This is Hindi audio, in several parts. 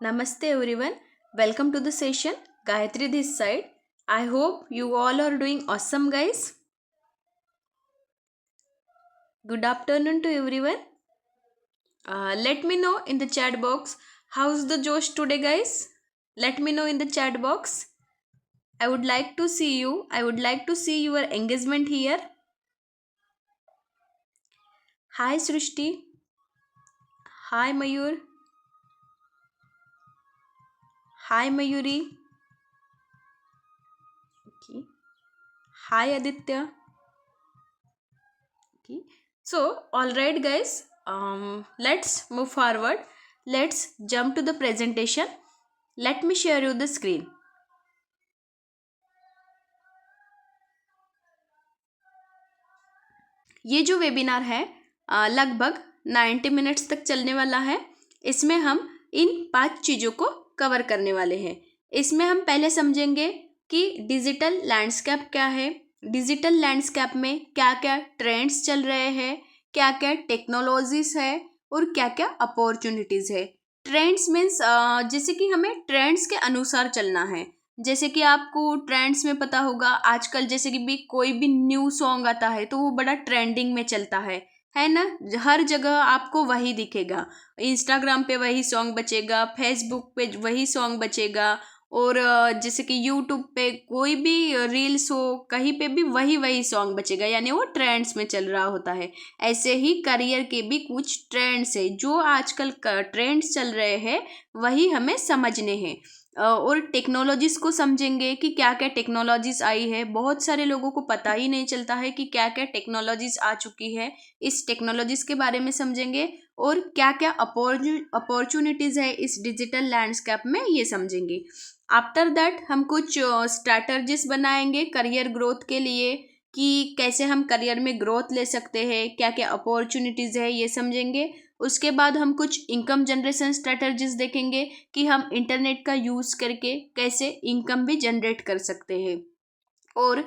Namaste everyone. Welcome to the session. Gayatri this side. I hope you all are doing awesome, guys. Good afternoon to everyone. Let me know in the chat box how's the Josh today, guys. Let me know in the chat box. I would like to see you. I would like to see your engagement here. Hi Srishti. Hi Mayur. Hi Mayuri. Okay. Hi Aditya. Okay. So, all right, guys. Let's move forward. Let's jump to the presentation. Let me share you the screen. ये जो वेबिनार है लगभग 90 मिनट्स तक चलने वाला है। इसमें हम इन 5 चीज़ों को कवर करने वाले हैं। इसमें हम पहले समझेंगे कि डिजिटल लैंडस्केप क्या है, डिजिटल लैंडस्केप में क्या क्या ट्रेंड्स चल रहे हैं, क्या क्या टेक्नोलॉजीज है और क्या क्या अपॉर्चुनिटीज़ है। ट्रेंड्स मीन्स जैसे कि हमें ट्रेंड्स के अनुसार चलना है। जैसे कि आपको ट्रेंड्स में पता होगा आजकल जैसे कि भी कोई भी न्यू सॉन्ग आता है तो वो बड़ा ट्रेंडिंग में चलता है ना। हर जगह आपको वही दिखेगा। इंस्टाग्राम पे वही सॉन्ग बचेगा, फेसबुक पे वही सॉन्ग बचेगा और जैसे कि यूट्यूब पे कोई भी रील्स हो कहीं पे भी वही वही सॉन्ग बचेगा, यानी वो ट्रेंड्स में चल रहा होता है। ऐसे ही करियर के भी कुछ ट्रेंड्स है, जो आजकल ट्रेंड्स चल रहे हैं वही हमें समझने हैं। और टेक्नोलॉजीज़ को समझेंगे कि क्या क्या टेक्नोलॉजीज़ आई है। बहुत सारे लोगों को पता ही नहीं चलता है कि क्या क्या टेक्नोलॉजीज़ आ चुकी है। इस टेक्नोलॉजीज़ के बारे में समझेंगे और क्या क्या अपॉर्चुनिटीज़ है इस डिजिटल लैंडस्केप में, ये समझेंगे। आफ्टर दैट हम कुछ स्ट्रैटेजीज बनाएंगे करियर ग्रोथ के लिए कि कैसे हम करियर में ग्रोथ ले सकते हैं, क्या क्या अपॉर्चुनिटीज़ है ये समझेंगे। उसके बाद हम कुछ इनकम जनरेशन स्ट्रैटेजीज देखेंगे कि हम इंटरनेट का यूज़ करके कैसे इनकम भी जनरेट कर सकते हैं। और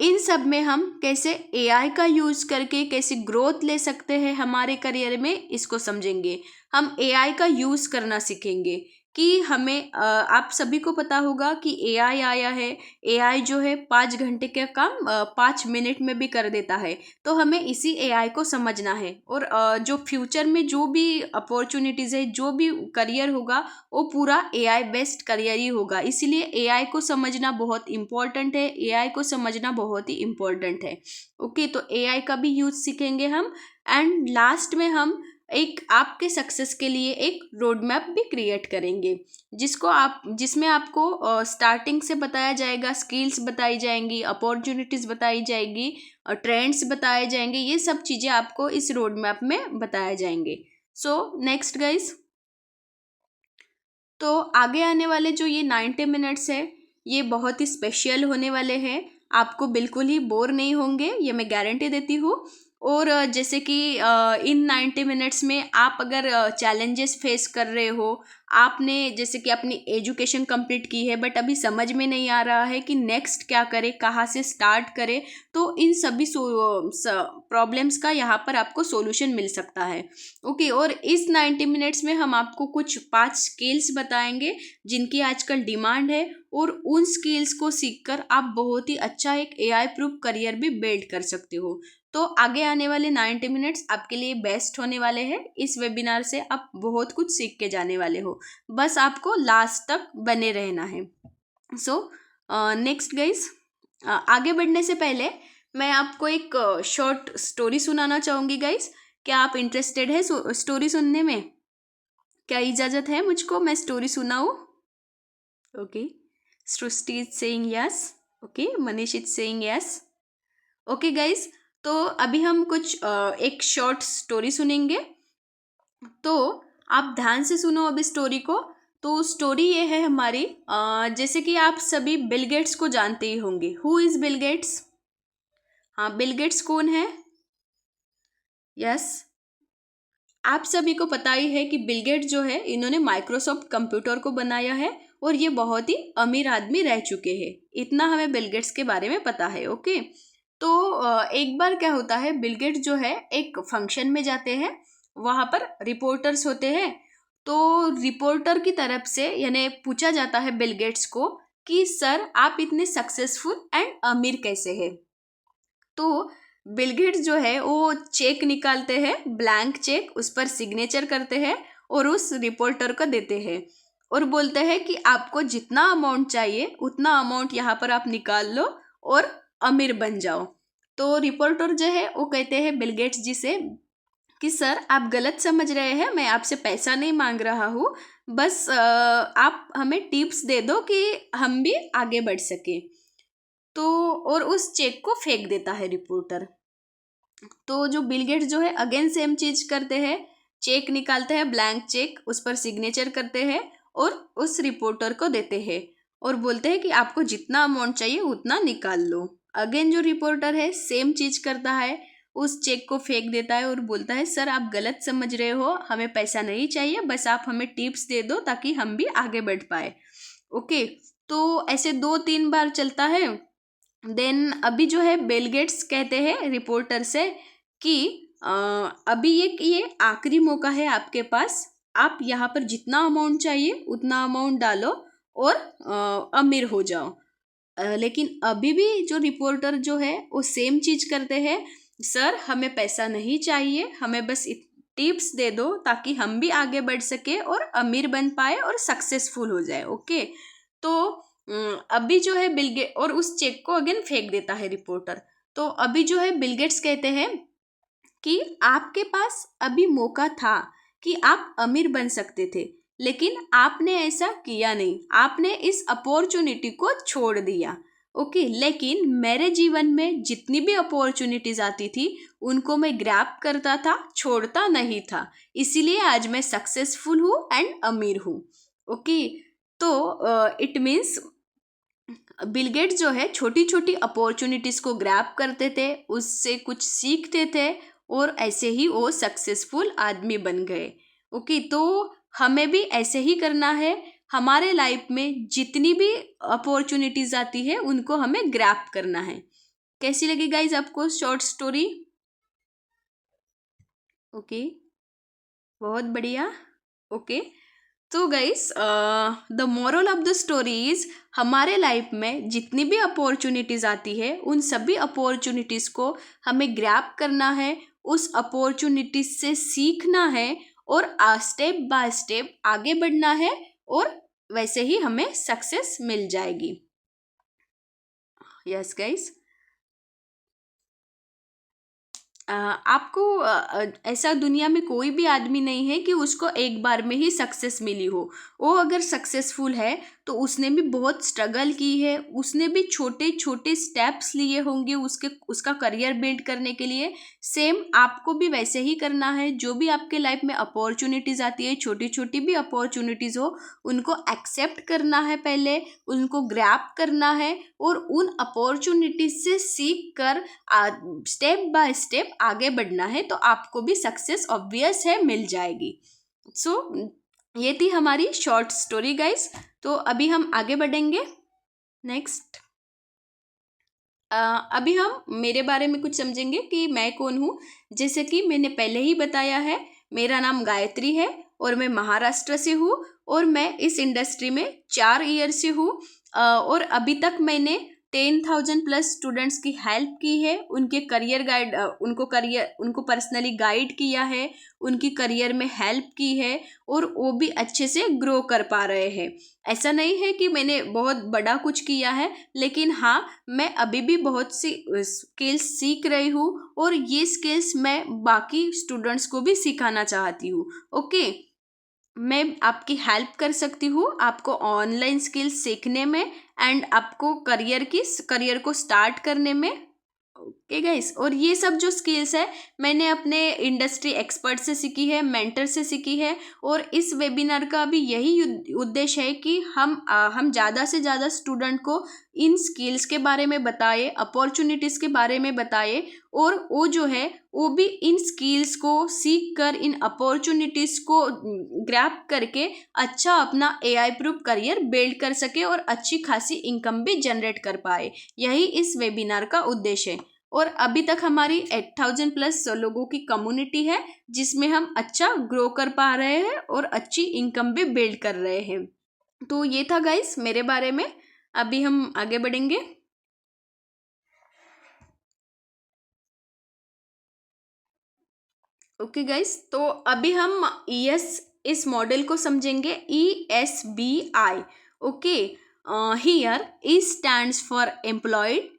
इन सब में हम कैसे एआई का यूज़ करके कैसे ग्रोथ ले सकते हैं हमारे करियर में, इसको समझेंगे। हम एआई का यूज़ करना सीखेंगे कि हमें आप सभी को पता होगा कि एआई आया है। एआई जो है 5 घंटे का काम 5 मिनट में भी कर देता है। तो हमें इसी एआई को समझना है और जो फ्यूचर में जो भी अपॉर्चुनिटीज़ है, जो भी करियर होगा वो पूरा एआई बेस्ड करियर ही होगा। इसीलिए एआई को समझना बहुत इम्पोर्टेंट है, एआई को समझना बहुत ही इम्पोर्टेंट है। ओके, तो एआई का भी यूज़ सीखेंगे हम। एंड लास्ट में हम एक आपके सक्सेस के लिए एक रोड मैप भी क्रिएट करेंगे, जिसमें आपको स्टार्टिंग से बताया जाएगा, स्किल्स बताई जाएंगी, अपॉर्चुनिटीज़ बताई जाएगी, ट्रेंड्स बताए जाएंगे। ये सब चीज़ें आपको इस रोड मैप में बताया जाएंगे। सो नेक्स्ट गाइस, तो आगे आने वाले जो ये 90 मिनट्स है ये बहुत ही स्पेशल होने वाले हैं। आपको बिल्कुल ही बोर नहीं होंगे, ये मैं गारंटी देती हूँ। और जैसे कि इन 90 मिनट्स में आप अगर चैलेंजेस फेस कर रहे हो, आपने जैसे कि अपनी एजुकेशन कंप्लीट की है बट अभी समझ में नहीं आ रहा है कि नेक्स्ट क्या करें, कहाँ से स्टार्ट करें, तो इन सभी प्रॉब्लम्स का यहाँ पर आपको सॉल्यूशन मिल सकता है। ओके, और इस 90 मिनट्स में हम आपको कुछ 5 स्किल्स बताएंगे जिनकी आजकल डिमांड है और उन स्किल्स को सीखकर आप बहुत ही अच्छा एक एआई प्रूफ करियर भी बिल्ड कर सकते हो। तो आगे आने वाले 90 मिनट्स आपके लिए बेस्ट होने वाले हैं। इस वेबिनार से आप बहुत कुछ सीख के जाने वाले हो, बस आपको लास्ट तक बने रहना है। सो नेक्स्ट गाइस, आगे बढ़ने से पहले मैं आपको एक शॉर्ट स्टोरी सुनाना चाहूँगी गाइस। क्या आप इंटरेस्टेड है स्टोरी सुनने में? क्या इजाज़त है मुझको मैं स्टोरी सुनाऊँ? Okay, Srishti is saying yes. Okay, Manish is saying yes. Okay guys, तो अभी हम कुछ एक शॉर्ट स्टोरी सुनेंगे, तो आप ध्यान से सुनो अभी स्टोरी को। तो स्टोरी ये है हमारी, जैसे कि आप सभी बिल गेट्स को जानते ही होंगे। Who is Bill Gates? हाँ, बिल गेट्स कौन है? यस, आप सभी को पता ही है कि बिल गेट्स जो है इन्होंने माइक्रोसॉफ्ट कंप्यूटर को बनाया है और ये बहुत ही अमीर आदमी रह चुके हैं। इतना हमें बिल गेट्स के बारे में पता है। ओके, तो एक बार क्या होता है, बिल गेट्स जो है एक फंक्शन में जाते हैं, वहाँ पर रिपोर्टर्स होते हैं। तो रिपोर्टर की तरफ से यानी पूछा जाता है बिल गेट्स को कि सर आप इतने सक्सेसफुल एंड अमीर कैसे हैं। तो बिल गेट्स जो है वो चेक निकालते हैं, ब्लैंक चेक, उस पर सिग्नेचर करते हैं और उस रिपोर्टर को देते हैं और बोलते हैं कि आपको जितना अमाउंट चाहिए उतना अमाउंट यहाँ पर आप निकाल लो और अमीर बन जाओ। तो रिपोर्टर जो है वो कहते हैं बिल गेट्स जी से कि सर आप गलत समझ रहे हैं, मैं आपसे पैसा नहीं मांग रहा हूँ, बस आप हमें टिप्स दे दो कि हम भी आगे बढ़ सके। तो और उस चेक को फेंक देता है रिपोर्टर। तो जो बिल गेट्स जो है अगेन सेम चीज करते हैं, चेक निकालते हैं, ब्लैंक चेक, उस पर सिग्नेचर करते हैं और उस रिपोर्टर को देते हैं और बोलते हैं कि आपको जितना अमाउंट चाहिए उतना निकाल लो। अगेन जो रिपोर्टर है सेम चीज करता है, उस चेक को फेंक देता है और बोलता है सर आप गलत समझ रहे हो, हमें पैसा नहीं चाहिए, बस आप हमें टिप्स दे दो ताकि हम भी आगे बढ़ पाए। ओके, तो ऐसे 2-3 बार चलता है। देन अभी जो है बिल गेट्स कहते हैं रिपोर्टर से कि अभी ये आखिरी मौका है आपके पास, आप यहाँ पर जितना अमाउंट चाहिए उतना अमाउंट डालो और अमीर हो जाओ। लेकिन अभी भी जो रिपोर्टर जो है वो सेम चीज करते हैं, सर हमें पैसा नहीं चाहिए, हमें बस टिप्स दे दो ताकि हम भी आगे बढ़ सके और अमीर बन पाए और सक्सेसफुल हो जाए। ओके, तो अभी जो है बिल गेट और उस चेक को अगेन फेंक देता है रिपोर्टर। तो अभी जो है बिल गेट्स कहते हैं कि आपके पास अभी मौका था कि आप अमीर बन सकते थे, लेकिन आपने ऐसा किया नहीं, आपने इस अपॉर्चुनिटी को छोड़ दिया। ओके, लेकिन मेरे जीवन में जितनी भी अपॉर्चुनिटीज आती थी उनको मैं ग्रैब करता था, छोड़ता नहीं था, इसीलिए आज मैं सक्सेसफुल हूँ एंड अमीर हूँ। ओके, तो इट मीन्स बिल गेट्स जो है छोटी छोटी अपॉर्चुनिटीज को ग्रैब करते थे, उससे कुछ सीखते थे और ऐसे ही वो सक्सेसफुल आदमी बन गए। ओके, तो हमें भी ऐसे ही करना है, हमारे लाइफ में जितनी भी अपॉर्चुनिटीज आती है उनको हमें ग्रैब करना है। कैसी लगी गाइज आपको शॉर्ट स्टोरी? ओके, बहुत बढ़िया। ओके, तो guys the moral of the story is, हमारे लाइफ में जितनी भी अपॉर्चुनिटीज आती है उन सभी अपॉर्चुनिटीज को हमें ग्रैब करना है, उस अपॉर्चुनिटीज से सीखना है और स्टेप बाय स्टेप आगे बढ़ना है और वैसे ही हमें सक्सेस मिल जाएगी। यस गाइस, आपको ऐसा दुनिया में कोई भी आदमी नहीं है कि उसको एक बार में ही सक्सेस मिली हो। वो अगर सक्सेसफुल है तो उसने भी बहुत स्ट्रगल की है, उसने भी छोटे छोटे स्टेप्स लिए होंगे उसका करियर बिल्ड करने के लिए। सेम आपको भी वैसे ही करना है। जो भी आपके लाइफ में अपॉर्चुनिटीज़ आती है, छोटी छोटी भी अपॉर्चुनिटीज़ हो, उनको एक्सेप्ट करना है, पहले उनको ग्रैब करना है और उन अपॉर्चुनिटीज से सीख कर स्टेप बाय स्टेप आगे बढ़ना है, तो आपको भी सक्सेस ऑब्वियस है मिल जाएगी। सो ये थी हमारी शॉर्ट स्टोरी गाइस। तो अभी हम आगे बढ़ेंगे नेक्स्ट। अभी हम मेरे बारे में कुछ समझेंगे कि मैं कौन हूँ। जैसे कि मैंने पहले ही बताया है, मेरा नाम गायत्री है और मैं महाराष्ट्र से हूँ और मैं इस इंडस्ट्री में 4 ईयर से हूँ और अभी तक मैंने 10,000+ स्टूडेंट्स की हेल्प की है, उनके करियर गाइड उनको पर्सनली गाइड किया है, उनकी करियर में हेल्प की है और वो भी अच्छे से ग्रो कर पा रहे हैं। ऐसा नहीं है कि मैंने बहुत बड़ा कुछ किया है, लेकिन हाँ, मैं अभी भी बहुत सी स्किल्स सीख रही हूँ और ये स्किल्स मैं बाकी स्टूडेंट्स को भी सिखाना चाहती हूँ। ओके, मैं आपकी हेल्प कर सकती हूँ आपको ऑनलाइन स्किल्स सीखने में एंड आपको करियर को स्टार्ट करने में। ओके गाइस, और ये सब जो स्किल्स है मैंने अपने इंडस्ट्री एक्सपर्ट से सीखी है, मेंटर से सीखी है और इस वेबिनार का भी यही उद्देश्य है कि हम ज़्यादा से ज़्यादा स्टूडेंट को इन स्किल्स के बारे में बताए, अपॉर्चुनिटीज़ के बारे में बताए और वो जो है वो भी इन स्किल्स को सीख कर इन अपॉर्चुनिटीज़ को ग्रैब करके अच्छा अपना AI प्रूफ करियर बिल्ड कर सके और अच्छी खासी इनकम भी जनरेट कर पाए। यही इस वेबिनार का उद्देश्य है। और अभी तक हमारी 8,000 प्लस लोगों की कम्युनिटी है जिसमें हम अच्छा ग्रो कर पा रहे हैं और अच्छी इनकम भी बिल्ड कर रहे हैं। तो ये था गाइस मेरे बारे में। अभी हम आगे बढ़ेंगे। ओके गाइस, तो अभी हम इस मॉडल को समझेंगे, ESBI। Okay, here E stands for employed,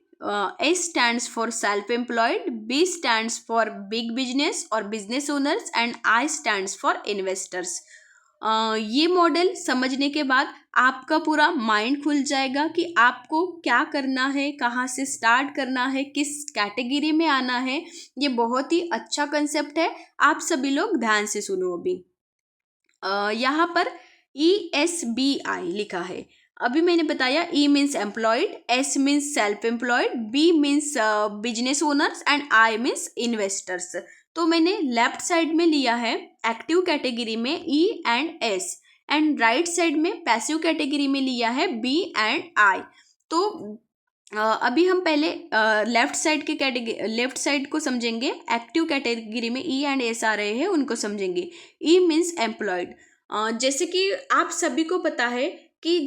S stands for self-employed, B stands for big business or business owners, and I stands for investors। ये मॉडल समझने के बाद आपका पूरा माइंड खुल जाएगा कि आपको क्या करना है, कहाँ से स्टार्ट करना है, किस कैटेगरी में आना है। ये बहुत ही अच्छा कंसेप्ट है, आप सभी लोग ध्यान से सुनो। अभी यहाँ पर ESBI लिखा है। अभी मैंने बताया E means employed, S means self employed, B means business owners and I means investors. तो मैंने लेफ्ट साइड में लिया है एक्टिव कैटेगरी में E and S, and right side में पैसिव कैटेगरी में लिया है B एंड I। तो अभी हम पहले लेफ्ट साइड को समझेंगे। एक्टिव कैटेगरी में E एंड S आ रहे हैं, उनको समझेंगे। E means employed. जैसे कि आप सभी को पता है कि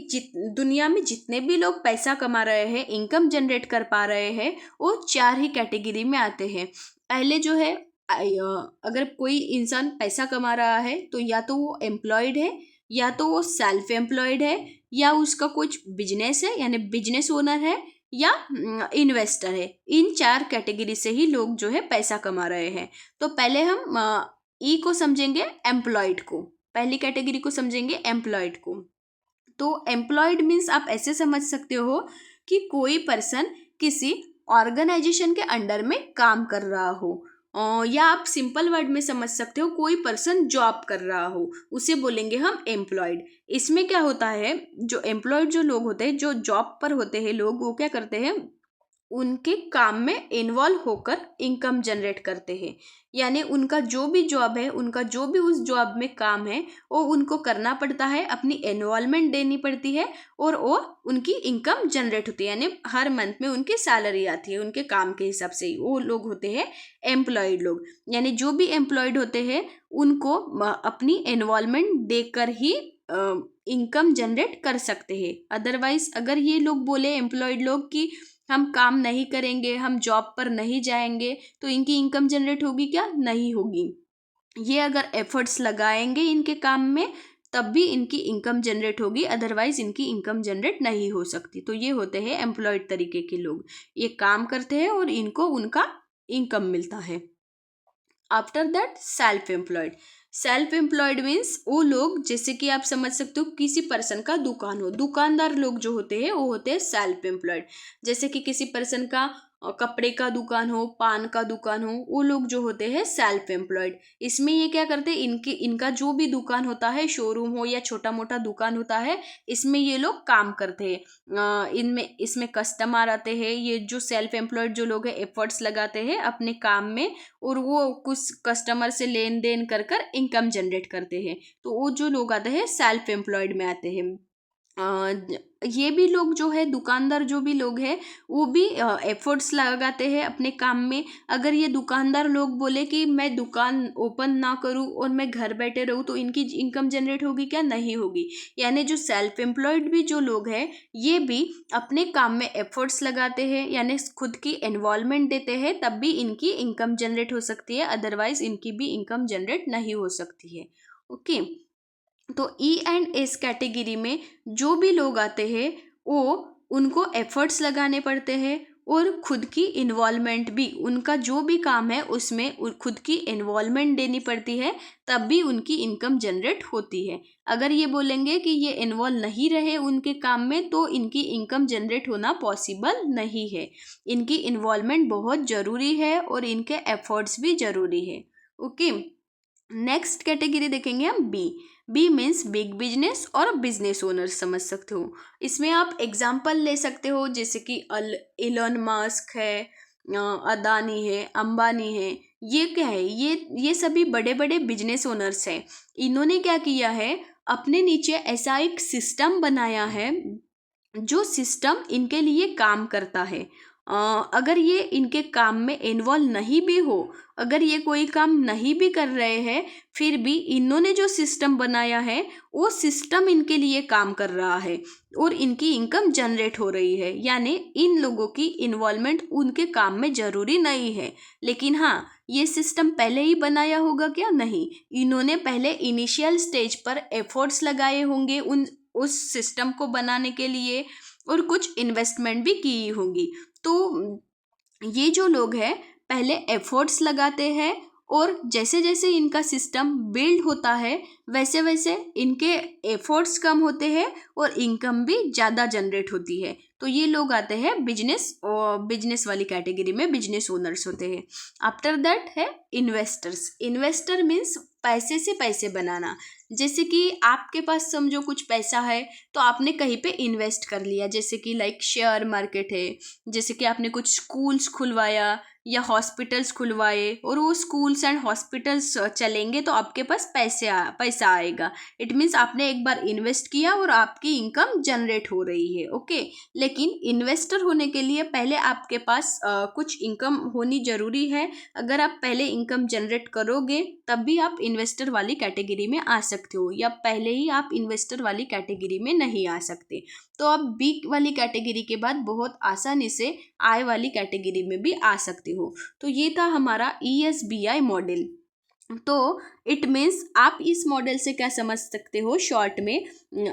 दुनिया में जितने भी लोग पैसा कमा रहे हैं, इनकम जनरेट कर पा रहे हैं, वो 4 ही कैटेगरी में आते हैं। पहले जो है, अगर कोई इंसान पैसा कमा रहा है तो या तो वो एम्प्लॉयड है, या तो वो सेल्फ एम्प्लॉयड है, या उसका कुछ बिजनेस है यानी बिजनेस ओनर है, या इन्वेस्टर है। इन 4 कैटेगरी से ही लोग जो है पैसा कमा रहे हैं। तो पहले हम ई को समझेंगे, एम्प्लॉयड को। पहली कैटेगरी को समझेंगे, एम्प्लॉयड को। तो एम्प्लॉयड मीन्स आप ऐसे समझ सकते हो कि कोई पर्सन किसी ऑर्गेनाइजेशन के अंडर में काम कर रहा हो, या आप सिंपल वर्ड में समझ सकते हो कोई पर्सन जॉब कर रहा हो, उसे बोलेंगे हम एम्प्लॉयड। इसमें क्या होता है, जो एम्प्लॉयड जो लोग होते हैं, जो जॉब पर होते हैं लोग, वो क्या करते हैं, उनके काम में इन्वॉल्व होकर इनकम जनरेट करते हैं। यानी उनका जो भी जॉब है, उनका जो भी उस जॉब में काम है, वो उनको करना पड़ता है, अपनी इन्वॉल्वमेंट देनी पड़ती है, और वो उनकी इनकम जनरेट होती है। यानी हर मंथ में उनकी सैलरी आती है उनके काम के हिसाब से ही। वो लोग होते हैं एम्प्लॉयड लोग। यानी जो भी एम्प्लॉयड होते हैं उनको अपनी इन्वॉल्वमेंट देकर ही इनकम जनरेट कर सकते हैं। अदरवाइज अगर ये लोग बोले, एम्प्लॉयड लोग, कि हम काम नहीं करेंगे, हम जॉब पर नहीं जाएंगे, तो इनकी इनकम जनरेट होगी क्या? नहीं होगी। ये अगर एफर्ट्स लगाएंगे इनके काम में तब भी इनकी इनकम जनरेट होगी, अदरवाइज इनकी इनकम जनरेट नहीं हो सकती। तो ये होते हैं एम्प्लॉयड तरीके के लोग, ये काम करते हैं और इनको उनका इनकम मिलता है। After that self employed. Self employed means वो लोग, जैसे कि आप समझ सकते हो किसी पर्सन का दुकान हो, दुकानदार लोग जो होते हैं वो होते हैं सेल्फ एम्प्लॉयड। जैसे कि किसी पर्सन का कपड़े का दुकान हो, पान का दुकान हो, वो लोग जो होते हैं सेल्फ एम्प्लॉयड। इसमें ये क्या करते हैं, इनका जो भी दुकान होता है, शोरूम हो या छोटा मोटा दुकान होता है, इसमें ये लोग काम करते हैं। इसमें कस्टमर आते हैं, ये जो सेल्फ एम्प्लॉयड जो लोग हैं एफर्ट्स लगाते हैं अपने काम में, और वो कुछ कस्टमर से लेन देन कर कर इनकम जनरेट करते हैं। तो वो जो लोग आते हैं सेल्फ एम्प्लॉयड में आते हैं। ये भी लोग जो है, दुकानदार जो भी लोग हैं, वो भी एफर्ट्स लगाते हैं अपने काम में। अगर ये दुकानदार लोग बोले कि मैं दुकान ओपन ना करूं और मैं घर बैठे रहूं, तो इनकी इनकम जनरेट होगी क्या? नहीं होगी। यानी जो सेल्फ एम्प्लॉयड भी जो लोग हैं, ये भी अपने काम में एफर्ट्स लगाते हैं, यानी खुद की इन्वॉल्वमेंट देते हैं, तब भी इनकी इनकम जनरेट हो सकती है, अदरवाइज इनकी भी इनकम जनरेट नहीं हो सकती है। ओके, तो ई एंड एस कैटेगरी में जो भी लोग आते हैं, वो उनको एफर्ट्स लगाने पड़ते हैं और खुद की इन्वॉल्वमेंट भी, उनका जो भी काम है उसमें खुद की इन्वॉल्वमेंट देनी पड़ती है, तब भी उनकी इनकम जनरेट होती है। अगर ये बोलेंगे कि ये इन्वॉल्व नहीं रहे उनके काम में, तो इनकी इनकम जनरेट होना पॉसिबल नहीं है। इनकी इन्वॉल्वमेंट बहुत ज़रूरी है और इनके एफर्ट्स भी ज़रूरी है। ओके, नेक्स्ट कैटेगरी देखेंगे हम बी मीन्स बिग बिजनेस और बिजनेस ओनर समझ सकते हो। इसमें आप एग्जाम्पल ले सकते हो, जैसे कि इलोन मस्क है, अदानी है, अंबानी है। ये क्या है, ये सभी बड़े बड़े बिजनेस ओनर्स हैं। इन्होंने क्या किया है, अपने नीचे ऐसा एक सिस्टम बनाया है जो सिस्टम इनके लिए काम करता है। अगर ये इनके काम में इन्वॉल्व नहीं भी हो, अगर ये कोई काम नहीं भी कर रहे हैं, फिर भी इन्होंने जो सिस्टम बनाया है वो सिस्टम इनके लिए काम कर रहा है और इनकी इनकम जनरेट हो रही है। यानी इन लोगों की इन्वॉल्वमेंट उनके काम में ज़रूरी नहीं है। लेकिन हाँ, ये सिस्टम पहले ही बनाया होगा क्या? नहीं, इन्होंने पहले इनिशियल स्टेज पर एफर्ट्स लगाए होंगे उस सिस्टम को बनाने के लिए और कुछ इन्वेस्टमेंट भी की होंगी। तो ये जो लोग हैं पहले एफर्ट्स लगाते हैं और जैसे जैसे इनका सिस्टम बिल्ड होता है वैसे वैसे इनके एफर्ट्स कम होते हैं और इनकम भी ज़्यादा जनरेट होती है। तो ये लोग आते हैं बिजनेस और बिजनेस वाली कैटेगरी में, बिजनेस ओनर्स होते हैं। आफ्टर दैट है इन्वेस्टर्स। इन्वेस्टर मीन्स पैसे से पैसे बनाना। जैसे कि आपके पास समझो कुछ पैसा है तो आपने कहीं पे इन्वेस्ट कर लिया, जैसे कि लाइक शेयर मार्केट है, जैसे कि आपने कुछ स्कूल्स खुलवाया या हॉस्पिटल्स खुलवाए और वो स्कूल्स एंड हॉस्पिटल्स चलेंगे तो आपके पास पैसा आएगा। इट मीन्स आपने एक बार इन्वेस्ट किया और आपकी इनकम जनरेट हो रही है। ओके, लेकिन इन्वेस्टर होने के लिए पहले आपके पास कुछ इनकम होनी ज़रूरी है। अगर आप पहले इनकम जनरेट करोगे तब भी आप इन्वेस्टर वाली कैटेगरी में आ सकते हो, या पहले ही आप इन्वेस्टर वाली कैटेगरी में नहीं आ सकते तो आप बी वाली कैटेगरी के बाद बहुत आसानी से आई वाली कैटेगरी में भी आ सकते हो। तो ये था हमारा ESBI मॉडल। तो इट मीन्स आप इस मॉडल से क्या समझ सकते हो शॉर्ट में,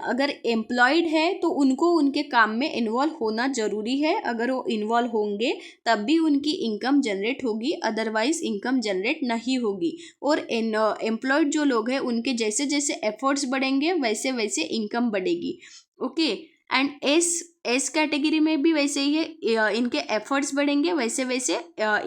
अगर एम्प्लॉयड है तो उनको उनके काम में इन्वॉल्व होना ज़रूरी है। अगर वो इन्वॉल्व होंगे तब भी उनकी इनकम जनरेट होगी, अदरवाइज इनकम जनरेट नहीं होगी। और एम्प्लॉयड जो लोग हैं उनके जैसे जैसे एफर्ट्स बढ़ेंगे वैसे वैसे इनकम बढ़ेगी। ओके, एंड एस कैटेगरी में भी वैसे ही है, इनके एफर्ट्स बढ़ेंगे वैसे वैसे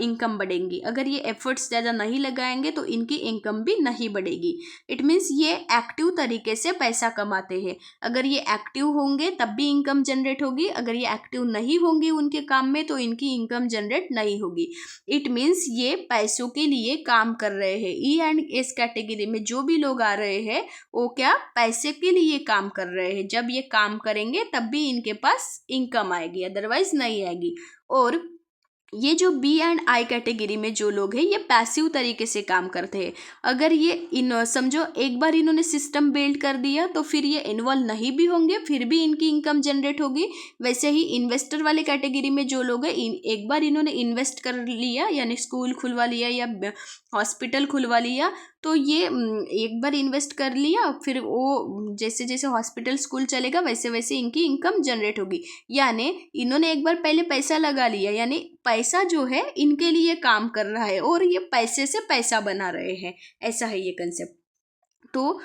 इनकम बढ़ेंगी। अगर ये एफर्ट्स ज़्यादा नहीं लगाएंगे तो इनकी इनकम भी नहीं बढ़ेगी। इट मीन्स ये एक्टिव तरीके से पैसा कमाते हैं। अगर ये एक्टिव होंगे तब भी इनकम जनरेट होगी, अगर ये एक्टिव नहीं होंगे उनके काम में तो इनकी इनकम जनरेट नहीं होगी। इट मीन्स ये पैसों के लिए काम कर रहे हैं। E&S कैटेगरी में जो भी लोग आ रहे हैं वो क्या पैसे के लिए काम कर रहे हैं। जब ये काम करेंगे तब भी इनके पास इनकम आएगी, अदरवाइज नहीं आएगी। और ये जो B&I कैटेगरी में जो लोग हैं ये पैसिव तरीके से काम करते हैं। अगर ये समझो एक बार इन्होंने सिस्टम बिल्ड कर दिया तो फिर ये इन्वॉल्व नहीं भी होंगे फिर भी इनकी इनकम जनरेट होगी। वैसे ही इन्वेस्टर वाले कैटेगरी में जो लोग हैं एक बार इन्होंने इन्वेस्ट कर लिया, यानी स्कूल खुलवा लिया या हॉस्पिटल खुलवा लिया, तो ये एक बार इन्वेस्ट कर लिया फिर वो जैसे जैसे हॉस्पिटल स्कूल चलेगा वैसे वैसे इनकी इनकम जनरेट होगी। यानी इन्होंने एक बार पहले पैसा लगा लिया, यानी पैसा जो है इनके लिए काम कर रहा है और ये पैसे से पैसा बना रहे हैं। ऐसा है ये कंसेप्ट। तो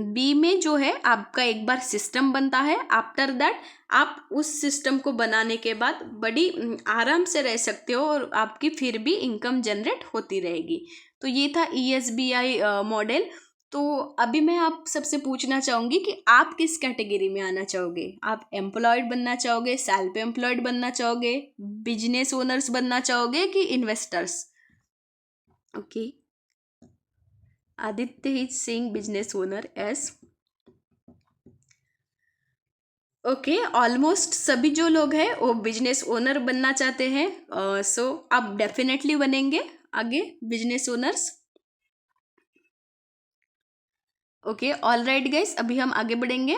बी में जो है आपका एक बार सिस्टम बनता है। आफ्टर दैट आप उस सिस्टम को बनाने के बाद बड़ी आराम से रह सकते हो और आपकी फिर भी इनकम जनरेट होती रहेगी। तो ये था ESBI मॉडल। तो अभी मैं आप सबसे पूछना चाहूँगी कि आप किस कैटेगरी में आना चाहोगे? आप एम्प्लॉयड बनना चाहोगे, सेल्फ एम्प्लॉयड बनना चाहोगे, बिजनेस ओनर्स बनना चाहोगे कि investors? Okay, Aditya is saying business owner S. Okay, almost सभी जो लोग हैं वो बिजनेस ओनर बनना चाहते हैं। सो आप डेफिनेटली बनेंगे आगे business owners. Okay, all right guys, अभी हम आगे बढ़ेंगे।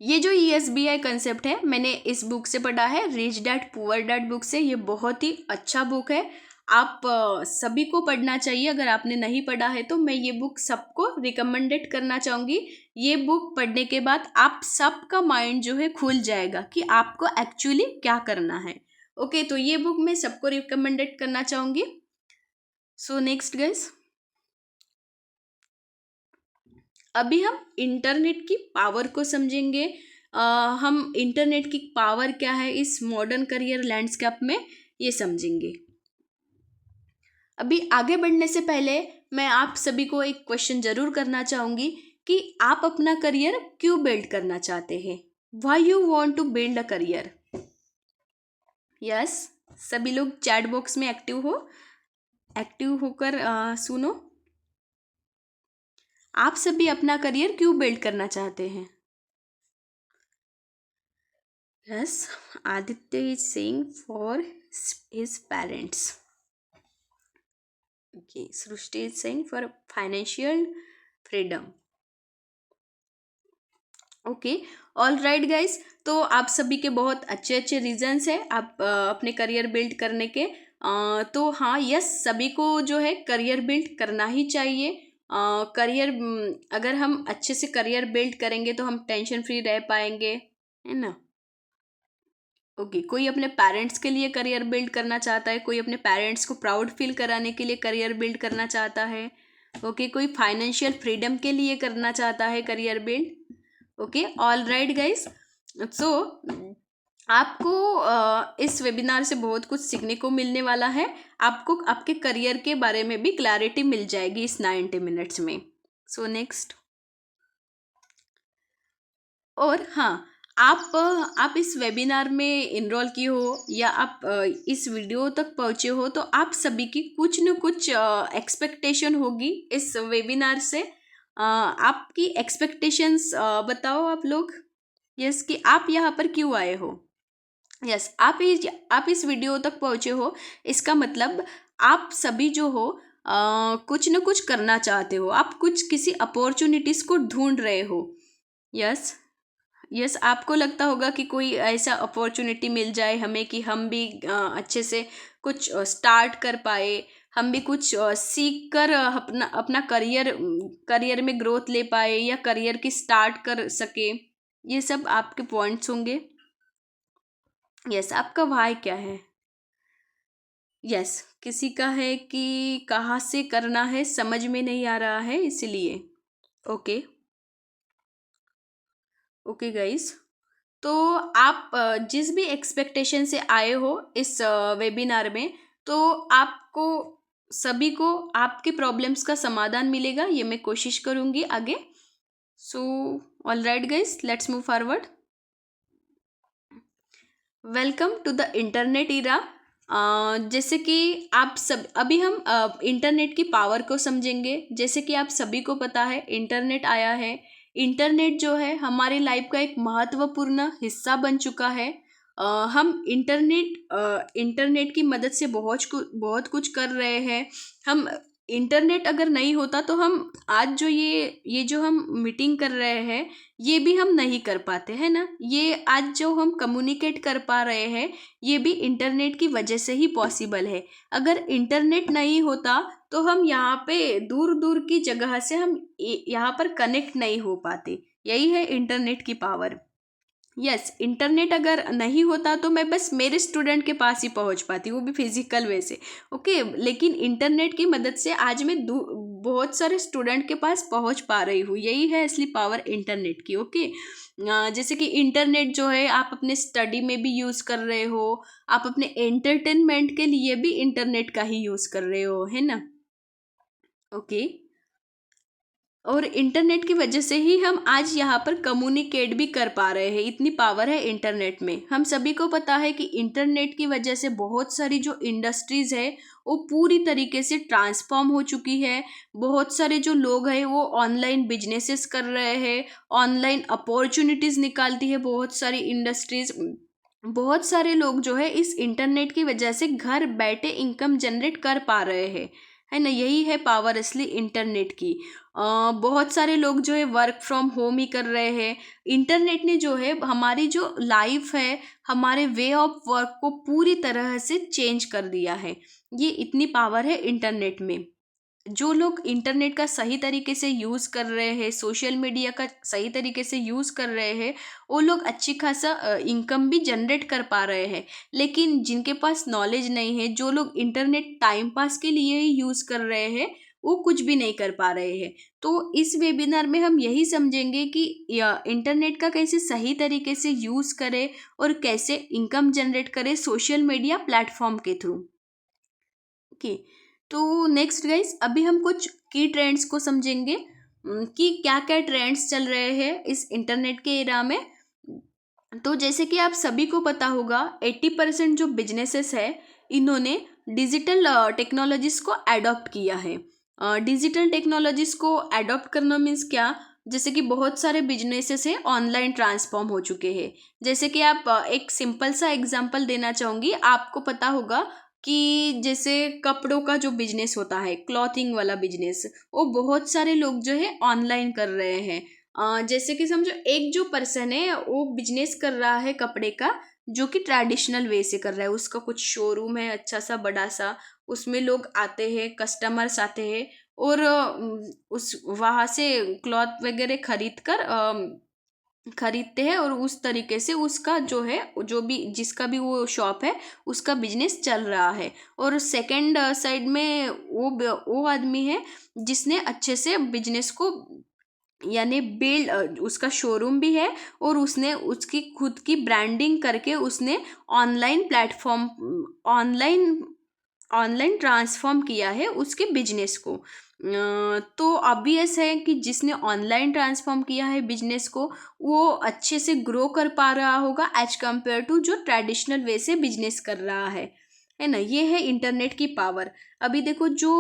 ये जो ESBI कंसेप्ट है मैंने इस बुक से पढ़ा है, rich dad poor dad book से। ये बहुत ही अच्छा बुक है, आप सभी को पढ़ना चाहिए। अगर आपने नहीं पढ़ा है तो मैं ये बुक सबको रिकमेंडेड करना चाहूँगी। ये बुक पढ़ने के बाद आप सबका माइंड जो है खुल जाएगा कि आपको एक्चुअली क्या करना है। ओके, तो ये बुक मैं सबको रिकमेंडेड करना चाहूँगी। सो नेक्स्ट गाइस, अभी हम इंटरनेट की पावर को समझेंगे। हम इंटरनेट की पावर क्या है इस मॉडर्न करियर लैंडस्केप में ये समझेंगे। अभी आगे बढ़ने से पहले मैं आप सभी को एक क्वेश्चन जरूर करना चाहूँगी कि आप अपना करियर क्यों बिल्ड करना चाहते हैं? Why you want to build a career? Yes, सभी लोग चैट बॉक्स में एक्टिव होकर सुनो। आप सभी अपना करियर क्यों बिल्ड करना चाहते हैं? Yes, Aditya is saying for his parents. Okay, Srishti is saying for financial freedom. Okay, all right guys. तो आप सभी के बहुत अच्छे अच्छे रीजंस है आप अपने करियर बिल्ड करने के. तो हाँ, यस, सभी को जो है करियर बिल्ड करना ही चाहिए. करियर, अगर हम अच्छे से करियर बिल्ड करेंगे तो हम टेंशन फ्री रह पाएंगे, है ना. ओके, कोई अपने पेरेंट्स के लिए करियर बिल्ड करना चाहता है, कोई अपने पेरेंट्स को प्राउड फील कराने के लिए करियर बिल्ड करना चाहता है. ओके, कोई फाइनेंशियल फ्रीडम के लिए करना चाहता है career build. Okay, all right guys. So आपको इस वेबिनार से बहुत कुछ सीखने को मिलने वाला है. आपको आपके करियर के बारे में भी क्लैरिटी मिल जाएगी इस 90 मिनट्स में. So next. और हाँ, आप इस वेबिनार में इनरोल किए हो या आप इस वीडियो तक पहुँचे हो तो आप सभी की कुछ न कुछ एक्सपेक्टेशन होगी इस वेबिनार से. आपकी एक्सपेक्टेशंस बताओ आप लोग. यस, कि आप यहाँ पर क्यों आए हो. यस, आप इस वीडियो तक पहुँचे हो, इसका मतलब आप सभी जो हो कुछ न कुछ करना चाहते हो, आप कुछ किसी अपॉर्चुनिटीज़ को ढूंढ रहे हो. यस, यस, आपको लगता होगा कि कोई ऐसा अपॉर्चुनिटी मिल जाए हमें कि हम भी अच्छे से कुछ स्टार्ट कर पाए, हम भी कुछ सीख कर अपना अपना करियर में ग्रोथ ले पाए या करियर की स्टार्ट कर सके. ये सब आपके पॉइंट्स होंगे. यस, आपका वाई क्या है. यस, किसी का है कि कहाँ से करना है समझ में नहीं आ रहा है इसलिए. Okay, okay guys. तो आप जिस भी एक्सपेक्टेशन से आए हो इस वेबिनार में, तो आपको सभी को आपके प्रॉब्लम्स का समाधान मिलेगा, ये मैं कोशिश करूँगी आगे. So all right guys, let's move forward. Welcome to the internet era. जैसे कि आप सब अभी हम इंटरनेट की पावर को समझेंगे. जैसे कि आप सभी को पता है इंटरनेट आया है. इंटरनेट जो है हमारी लाइफ का एक महत्वपूर्ण हिस्सा बन चुका है. हम इंटरनेट की मदद से बहुत कुछ कर रहे हैं. हम इंटरनेट अगर नहीं होता तो हम आज जो ये जो हम मीटिंग कर रहे हैं ये भी हम नहीं कर पाते, है ना. ये आज जो हम कम्युनिकेट कर पा रहे हैं ये भी इंटरनेट की वजह से ही पॉसिबल है. अगर इंटरनेट नहीं होता तो हम यहाँ पे दूर दूर की जगह से हम यहाँ पर कनेक्ट नहीं हो पाते. यही है इंटरनेट की पावर. यस, इंटरनेट अगर नहीं होता तो मैं बस मेरे स्टूडेंट के पास ही पहुंच पाती, वो भी फिजिकल वे से. ओके, लेकिन इंटरनेट की मदद से आज मैं बहुत सारे स्टूडेंट के पास पहुंच पा रही हूँ. यही है असली पावर इंटरनेट की. ओके, जैसे कि इंटरनेट जो है आप अपने स्टडी में भी यूज़ कर रहे हो, आप अपने एंटरटेनमेंट के लिए भी इंटरनेट का ही यूज़ कर रहे हो, है ना. ओके, और इंटरनेट की वजह से ही हम आज यहाँ पर कम्युनिकेट भी कर पा रहे हैं. इतनी पावर है इंटरनेट में. हम सभी को पता है कि इंटरनेट की वजह से बहुत सारी जो इंडस्ट्रीज़ है वो पूरी तरीके से ट्रांसफॉर्म हो चुकी है. बहुत सारे जो लोग हैं वो ऑनलाइन बिजनेसेस कर रहे हैं, ऑनलाइन अपॉर्चुनिटीज़ निकालती है बहुत सारी इंडस्ट्रीज़. बहुत सारे लोग जो है इस इंटरनेट की वजह से घर बैठे इनकम जनरेट कर पा रहे हैं, है ना. यही है पावर असली इंटरनेट की. बहुत सारे लोग जो है वर्क फ्रॉम होम ही कर रहे हैं. इंटरनेट ने जो है हमारी जो लाइफ है, हमारे वे ऑफ वर्क को पूरी तरह से चेंज कर दिया है. ये इतनी पावर है इंटरनेट में. जो लोग इंटरनेट का सही तरीके से यूज़ कर रहे हैं, सोशल मीडिया का सही तरीके से यूज़ कर रहे हैं, वो लोग अच्छी खासा इनकम भी जनरेट कर पा रहे हैं. लेकिन जिनके पास नॉलेज नहीं है, जो लोग इंटरनेट टाइम पास के लिए ही यूज़ कर रहे हैं, वो कुछ भी नहीं कर पा रहे हैं. तो इस वेबिनार में हम यही समझेंगे कि इंटरनेट का कैसे सही तरीके से यूज़ करें और कैसे इनकम जनरेट करें सोशल मीडिया प्लेटफॉर्म के थ्रू. ओके, तो नेक्स्ट गाइस, अभी हम कुछ की ट्रेंड्स को समझेंगे कि क्या क्या ट्रेंड्स चल रहे हैं इस इंटरनेट के एरा में. तो जैसे कि आप सभी को पता होगा 80% जो बिजनेसेस है इन्होंने डिजिटल टेक्नोलॉजीज को एडॉप्ट किया है. डिजिटल टेक्नोलॉजीज को एडॉप्ट करना मीन्स क्या, जैसे कि बहुत सारे बिजनेसेस हैं ऑनलाइन ट्रांसफॉर्म हो चुके हैं। जैसे कि आप एक सिंपल सा एग्जांपल देना चाहूँगी। आपको पता होगा कि जैसे कपड़ों का जो बिजनेस होता है, क्लॉथिंग वाला बिजनेस, वो बहुत सारे लोग जो है ऑनलाइन कर रहे हैं। जैसे कि समझो एक जो पर्सन है वो बिजनेस कर रहा है कपड़े का, जो कि ट्रेडिशनल वे से कर रहा है। उसका कुछ शोरूम है अच्छा सा बड़ा सा, उसमें लोग आते हैं, कस्टमर्स आते हैं और उस वहाँ से क्लॉथ वगैरह खरीदते हैं और उस तरीके से उसका जो है, जो भी जिसका भी वो शॉप है उसका बिजनेस चल रहा है। और सेकंड साइड में वो आदमी है जिसने अच्छे से बिजनेस को यानी बिल्ड, उसका शोरूम भी है और उसने उसकी खुद की ब्रांडिंग करके उसने online platform online online transform किया है उसके बिजनेस को। तो ऑब्वियस है कि जिसने ऑनलाइन ट्रांसफॉर्म किया है बिजनेस को, वो अच्छे से ग्रो कर पा रहा होगा एज कंपेयर टू जो ट्रेडिशनल वे से बिजनेस कर रहा है ना। ये है इंटरनेट की पावर। अभी देखो जो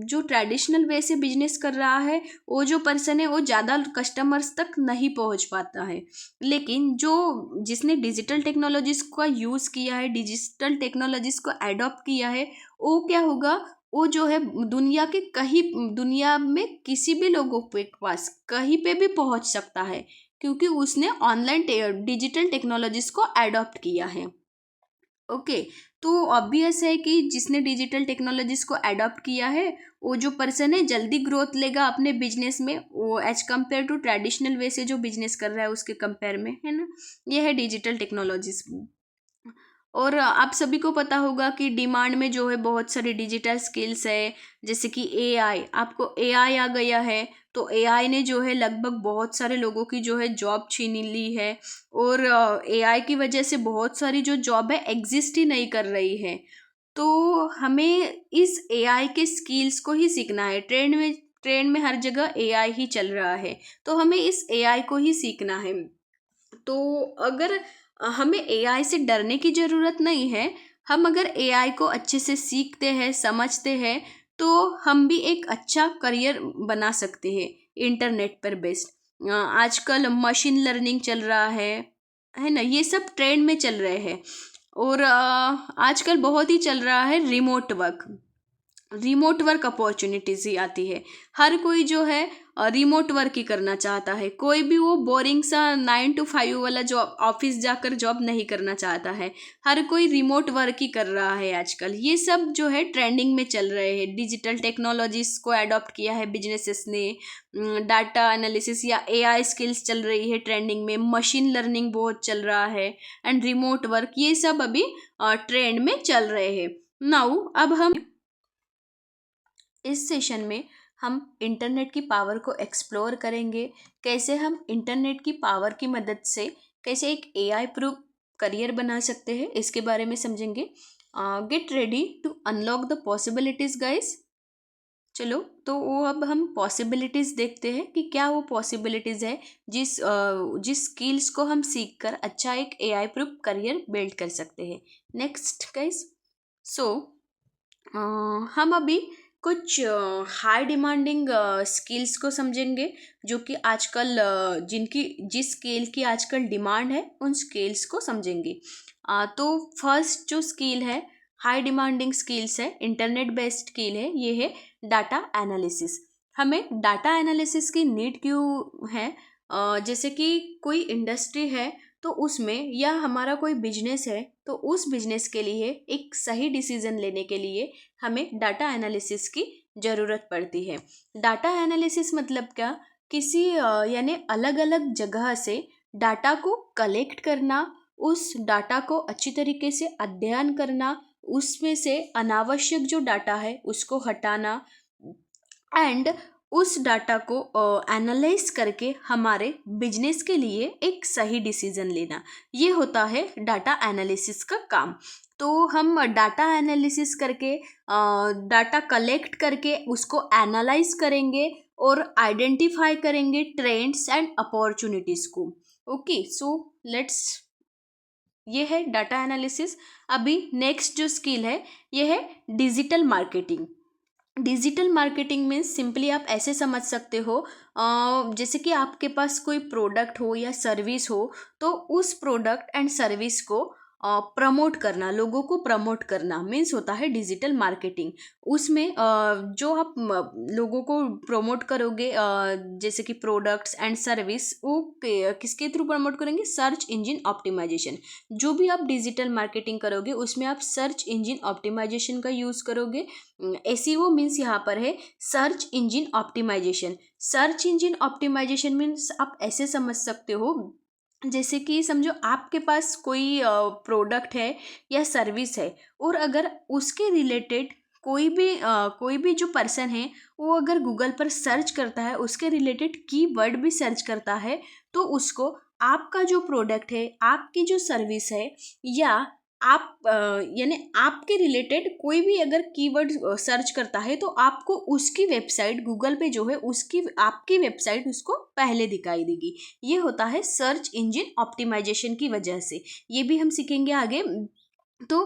जो ट्रेडिशनल वे से बिजनेस कर रहा है, वो जो पर्सन है वो ज़्यादा कस्टमर्स तक नहीं पहुंच पाता है। लेकिन जो जिसने डिजिटल टेक्नोलॉजीज का यूज़ किया है, डिजिटल टेक्नोलॉजीज को एडॉप्ट किया है, वो क्या होगा, वो जो है दुनिया के कहीं, दुनिया में किसी भी लोगों के पास कहीं पे भी पहुंच सकता है, क्योंकि उसने ऑनलाइन डिजिटल टेक्नोलॉजीज को एडॉप्ट किया है। ओके। तो ऑब्वियस है कि जिसने डिजिटल टेक्नोलॉजीज को एडॉप्ट किया है, वो जो पर्सन है जल्दी ग्रोथ लेगा अपने बिजनेस में, वो as compare to traditional way से जो बिजनेस कर रहा है उसके कंपेयर में, है ना। ये है डिजिटल टेक्नोलॉजीज। और आप सभी को पता होगा कि डिमांड में जो है बहुत सारी डिजिटल स्किल्स है। जैसे कि एआई, आपको एआई आ गया है, तो एआई ने जो है लगभग बहुत सारे लोगों की जो है जॉब छीन ली है। और एआई की वजह से बहुत सारी जो जॉब है एग्जिस्ट ही नहीं कर रही है। तो हमें इस एआई के स्किल्स को ही सीखना है। ट्रेंड में हर जगह एआई ही चल रहा है, तो हमें इस एआई को ही सीखना है। तो अगर हमें एआई से डरने की ज़रूरत नहीं है। हम अगर एआई को अच्छे से सीखते हैं, समझते हैं, तो हम भी एक अच्छा करियर बना सकते हैं इंटरनेट पर बेस्ड। आजकल मशीन लर्निंग चल रहा है ना, ये सब ट्रेंड में चल रहे हैं। और आजकल बहुत ही चल रहा है रिमोट वर्क अपॉर्चुनिटीज ही आती है। हर कोई जो है रिमोट वर्क ही करना चाहता है। कोई भी वो बोरिंग सा 9 to 5 वाला जॉब, ऑफिस जाकर जॉब नहीं करना चाहता है। हर कोई रिमोट वर्क ही कर रहा है आजकल। ये सब जो है ट्रेंडिंग में चल रहे हैं। डिजिटल टेक्नोलॉजीज को अडॉप्ट किया है बिजनेसेस ने। डाटा एनालिसिस या एआई स्किल्स चल रही है ट्रेंडिंग में। मशीन लर्निंग बहुत चल रहा है एंड रिमोट वर्क, ये सब अभी ट्रेंड में चल रहे हैं। नाउ अब हम इस सेशन में हम इंटरनेट की पावर को एक्सप्लोर करेंगे। कैसे हम इंटरनेट की पावर की मदद से कैसे एक एआई प्रूफ करियर बना सकते हैं, इसके बारे में समझेंगे। Get ready to unlock the possibilities guys. चलो, तो वो अब हम पॉसिबिलिटीज़ देखते हैं कि क्या वो पॉसिबिलिटीज़ है जिस स्किल्स को हम सीख कर अच्छा एक एआई प्रूफ करियर बिल्ड कर सकते हैं। नेक्स्ट गाइस, सो हम अभी कुछ हाई डिमांडिंग स्किल्स को समझेंगे, जो कि आजकल जिनकी जिस स्किल की आजकल डिमांड है उन स्किल्स को समझेंगे। तो फर्स्ट जो स्किल है, हाई डिमांडिंग स्किल्स है, इंटरनेट बेस्ड स्किल है, ये है डाटा एनालिसिस। हमें डाटा एनालिसिस की नीड क्यों है? जैसे कि कोई इंडस्ट्री है तो उसमें, या हमारा कोई बिजनेस है तो उस बिजनेस के लिए एक सही डिसीजन लेने के लिए हमें डाटा एनालिसिस की ज़रूरत पड़ती है। डाटा एनालिसिस मतलब क्या? किसी यानी अलग अलग जगह से डाटा को कलेक्ट करना, उस डाटा को अच्छी तरीके से अध्ययन करना, उसमें से अनावश्यक जो डाटा है उसको हटाना एंड उस डाटा को एनालाइज करके हमारे बिजनेस के लिए एक सही डिसीजन लेना, ये होता है डाटा एनालिसिस का काम। तो हम डाटा एनालिसिस करके, डाटा कलेक्ट करके उसको एनालाइज करेंगे और आइडेंटिफाई करेंगे ट्रेंड्स एंड अपॉर्चुनिटीज़ को। ओके, सो लेट्स, ये है डाटा एनालिसिस। अभी नेक्स्ट जो स्किल है ये है डिजिटल मार्केटिंग। डिजिटल मार्केटिंग में सिंपली आप ऐसे समझ सकते हो, जैसे कि आपके पास कोई प्रोडक्ट हो या सर्विस हो, तो उस प्रोडक्ट एंड सर्विस को प्रमोट करना, लोगों को प्रमोट करना मीन्स होता है डिजिटल मार्केटिंग। उसमें जो आप लोगों को प्रमोट करोगे, जैसे कि प्रोडक्ट्स एंड सर्विस, वो किसके थ्रू प्रमोट करेंगे? Search engine optimisation. जो भी आप डिजिटल मार्केटिंग करोगे उसमें आप सर्च इंजन ऑप्टिमाइजेशन का यूज़ करोगे। एसईओ मीन्स यहाँ पर है search engine optimisation. Search engine optimisation means आप ऐसे समझ सकते हो, जैसे कि समझो आपके पास कोई प्रोडक्ट है या सर्विस है, और अगर उसके रिलेटेड कोई भी जो पर्सन है वो अगर गूगल पर सर्च करता है, उसके रिलेटेड कीवर्ड भी सर्च करता है, तो उसको आपका जो प्रोडक्ट है, आपकी जो सर्विस है, या आप यानी आपके रिलेटेड कोई भी अगर कीवर्ड सर्च करता है, तो आपको उसकी वेबसाइट गूगल पे जो है उसकी आपकी वेबसाइट उसको पहले दिखाई देगी। ये होता है सर्च इंजन ऑप्टिमाइजेशन की वजह से। ये भी हम सीखेंगे आगे। तो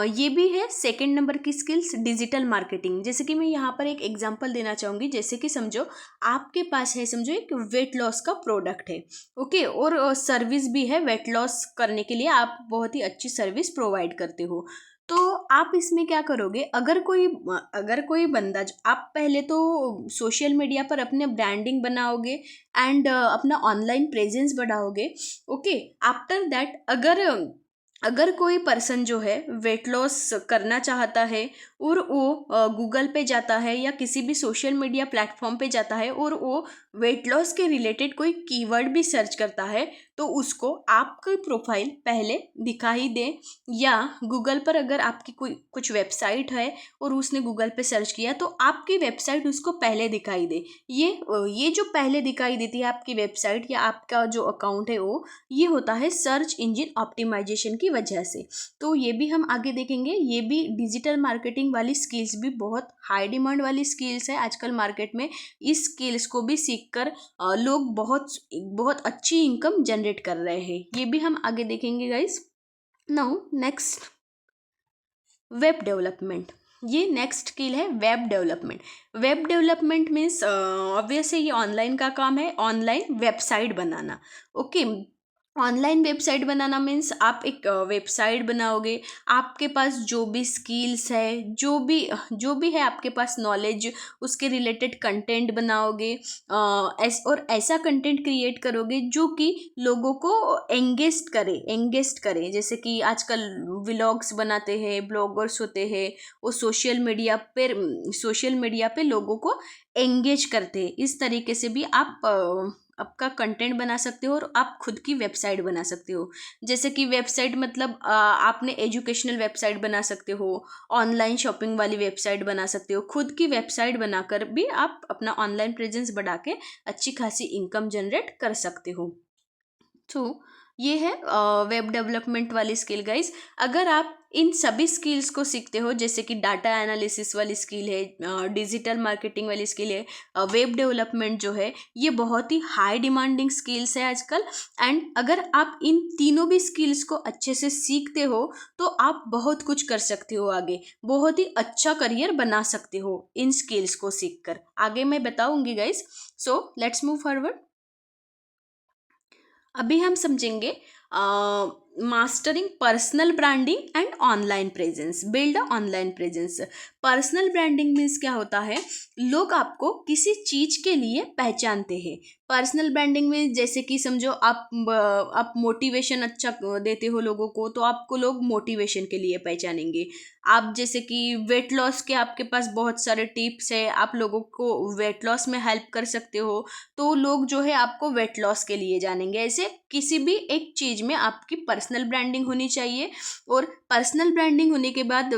ये भी है सेकंड नंबर की स्किल्स, डिजिटल मार्केटिंग। जैसे कि मैं यहाँ पर एक एग्जांपल देना चाहूँगी। जैसे कि समझो आपके पास है, समझो एक वेट लॉस का प्रोडक्ट है, ओके, और सर्विस भी है। वेट लॉस करने के लिए आप बहुत ही अच्छी सर्विस प्रोवाइड करते हो। तो आप इसमें क्या करोगे? अगर कोई बंदा आप पहले तो सोशल मीडिया पर अपने ब्रांडिंग बनाओगे एंड अपना ऑनलाइन प्रेजेंस बढ़ाओगे, ओके। आफ्टर दैट अगर कोई पर्सन जो है वेट लॉस करना चाहता है, और वो गूगल पे जाता है या किसी भी सोशल मीडिया प्लेटफॉर्म पे जाता है, और वो वेट लॉस के रिलेटेड कोई कीवर्ड भी सर्च करता है, तो उसको आपकी प्रोफाइल पहले दिखाई दे, या गूगल पर अगर आपकी कोई कुछ वेबसाइट है और उसने गूगल पे सर्च किया, तो आपकी वेबसाइट उसको पहले दिखाई दे। ये जो पहले दिखाई देती है आपकी वेबसाइट या आपका जो अकाउंट है वो, ये होता है सर्च इंजन ऑप्टिमाइजेशन की वजह से। तो ये भी हम आगे देखेंगे। ये भी डिजिटल मार्केटिंग वाली स्किल्स भी बहुत हाई डिमांड वाली स्किल्स है आजकल मार्केट में। इस स्किल्स को भी सीखकर लोग बहुत बहुत अच्छी इनकम जनरेट कर रहे हैं। ये भी हम आगे देखेंगे guys. Now next, web development. ये नेक्स्ट स्किल है web development. Web development means obvious है ये ऑनलाइन का काम है, ऑनलाइन वेबसाइट बनाना, ओके। ऑनलाइन वेबसाइट बनाना मीन्स आप एक वेबसाइट बनाओगे, आपके पास जो भी स्किल्स है, जो भी है आपके पास नॉलेज, उसके रिलेटेड कंटेंट बनाओगे, और ऐसा कंटेंट क्रिएट करोगे जो कि लोगों को एंगेज करे। जैसे कि आजकल व्लॉग्स बनाते हैं, ब्लॉगर्स होते हैं, वो सोशल मीडिया पे लोगों को एंगेज करते हैं। इस तरीके से भी आप आपका कंटेंट बना सकते हो और आप खुद की वेबसाइट बना सकते हो। जैसे कि वेबसाइट मतलब आपने एजुकेशनल वेबसाइट बना सकते हो, ऑनलाइन शॉपिंग वाली वेबसाइट बना सकते हो। खुद की वेबसाइट बनाकर भी आप अपना ऑनलाइन प्रेजेंस बढ़ा के अच्छी खासी इनकम जनरेट कर सकते हो। तो ये है वेब डेवलपमेंट वाली स्किल गाइस। अगर आप इन सभी स्किल्स को सीखते हो, जैसे कि डाटा एनालिसिस वाली स्किल है, डिजिटल मार्केटिंग वाली स्किल है, वेब डेवलपमेंट जो है, ये बहुत ही हाई डिमांडिंग स्किल्स है आजकल। एंड अगर आप इन तीनों भी स्किल्स को अच्छे से सीखते हो, तो आप बहुत कुछ कर सकते हो आगे, बहुत ही अच्छा करियर बना सकते हो इन स्किल्स को सीखकर। आगे मैं बताऊंगी guys. So let's move forward. अभी हम समझेंगे mastering personal branding and online presence, build a online presence. Personal branding means क्या होता है? लोग आपको किसी चीज के लिए पहचानते हैं। पर्सनल ब्रांडिंग में जैसे कि समझो आप मोटिवेशन अच्छा देते हो लोगों को, तो आपको लोग मोटिवेशन के लिए पहचानेंगे। आप जैसे कि वेट लॉस के आपके पास बहुत सारे टिप्स है, आप लोगों को वेट लॉस में हेल्प कर सकते हो, तो लोग जो है आपको वेट लॉस के लिए जानेंगे। ऐसे किसी भी एक चीज में आपकी पर्सनल ब्रांडिंग होनी चाहिए। और पर्सनल ब्रांडिंग होने के बाद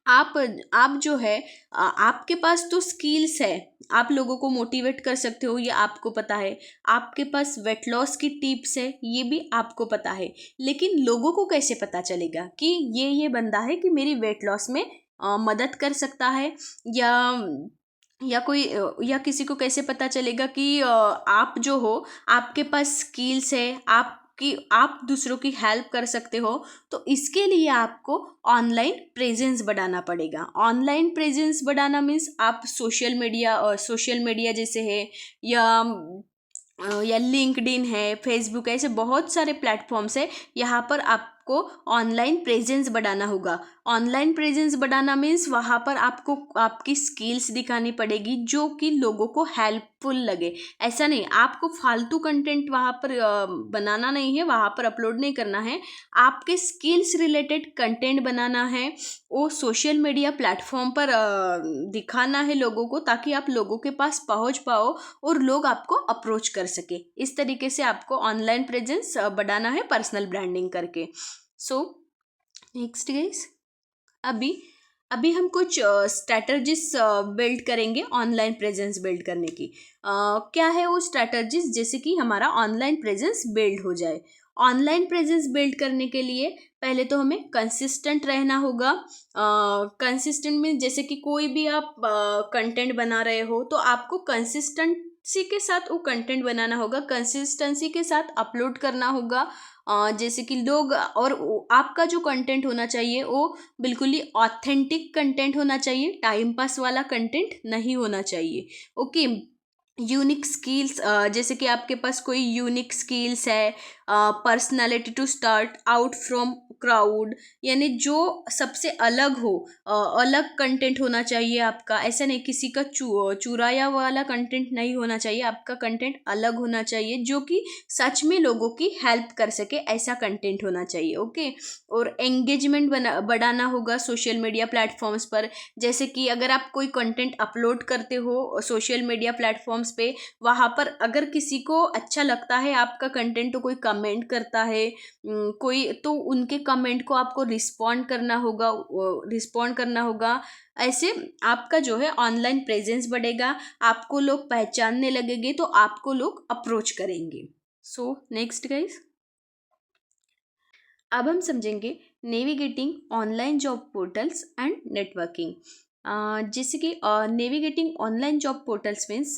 आप आप जो है आपके पास तो स्किल्स है, आप लोगों को मोटिवेट कर सकते हो, ये आपको पता है। आपके पास वेट लॉस की टिप्स है, ये भी आपको पता है। लेकिन लोगों को कैसे पता चलेगा कि ये बंदा है कि मेरी वेट लॉस में मदद कर सकता है? या किसी को कैसे पता चलेगा कि आप जो हो, आपके पास स्किल्स है, आप आप दूसरों की हेल्प कर सकते हो, तो इसके लिए आपको ऑनलाइन प्रेजेंस बढ़ाना पड़ेगा। ऑनलाइन प्रेजेंस बढ़ाना मीन्स आप सोशल मीडिया जैसे है या लिंक्डइन है, फेसबुक है, ऐसे बहुत सारे प्लेटफॉर्म्स है। यहाँ पर आपको ऑनलाइन प्रेजेंस बढ़ाना होगा। ऑनलाइन प्रेजेंस बढ़ाना मीन्स वहाँ पर आपको आपकी स्किल्स दिखानी पड़ेगी जो कि लोगों को हेल्पफुल लगे। ऐसा नहीं आपको फालतू कंटेंट वहाँ पर बनाना नहीं है, वहाँ पर अपलोड नहीं करना है। आपके स्किल्स रिलेटेड कंटेंट बनाना है, वो सोशल मीडिया प्लेटफॉर्म पर दिखाना है लोगों को, ताकि आप लोगों के पास पहुँच पाओ और लोग आपको अप्रोच कर सके। इस तरीके से आपको ऑनलाइन प्रेजेंस बढ़ाना है पर्सनल ब्रांडिंग करके। सो नेक्स्ट गाइस, अभी अभी हम कुछ स्ट्रैटेजीज बिल्ड करेंगे ऑनलाइन प्रेजेंस बिल्ड करने की। क्या है वो स्ट्रैटेजीज, जैसे कि हमारा ऑनलाइन प्रेजेंस बिल्ड हो जाए। ऑनलाइन प्रेजेंस बिल्ड करने के लिए पहले तो हमें कंसिस्टेंट रहना होगा। कंसिस्टेंट में जैसे कि कोई भी आप कंटेंट बना रहे हो तो आपको कंसिस्टेंसी के साथ वो कंटेंट बनाना होगा, कंसिस्टेंसी के साथ अपलोड करना होगा। जैसे कि लोग और आपका जो कंटेंट होना चाहिए वो बिल्कुल ही ऑथेंटिक कंटेंट होना चाहिए, टाइम पास वाला कंटेंट नहीं होना चाहिए। ओके, यूनिक स्किल्स, जैसे कि आपके पास कोई यूनिक स्किल्स है, personality to start out from crowd, यानी जो सबसे अलग हो, अलग कंटेंट होना चाहिए आपका। ऐसा नहीं किसी का चुराया वाला कंटेंट नहीं होना चाहिए, आपका कंटेंट अलग होना चाहिए जो कि सच में लोगों की हेल्प कर सके, ऐसा कंटेंट होना चाहिए। ओके, और एंगेजमेंट बढ़ाना होगा सोशल मीडिया प्लेटफॉर्म्स पर। जैसे कि अगर आप कोई कंटेंट अपलोड करते हो सोशल मीडिया प्लेटफॉर्म्स पे, वहाँ पर अगर किसी को अच्छा लगता है आपका कंटेंट तो कोई कमेंट करता है, कोई तो उनके कमेंट को आपको रिस्पॉन्ड करना होगा। ऐसे आपका जो है ऑनलाइन प्रेजेंस बढ़ेगा, आपको लोग पहचानने लगेंगे, तो आपको लोग अप्रोच करेंगे। सो नेक्स्ट गाइस, अब हम समझेंगे navigating online job portals and networking. जैसे कि navigating online job portals means,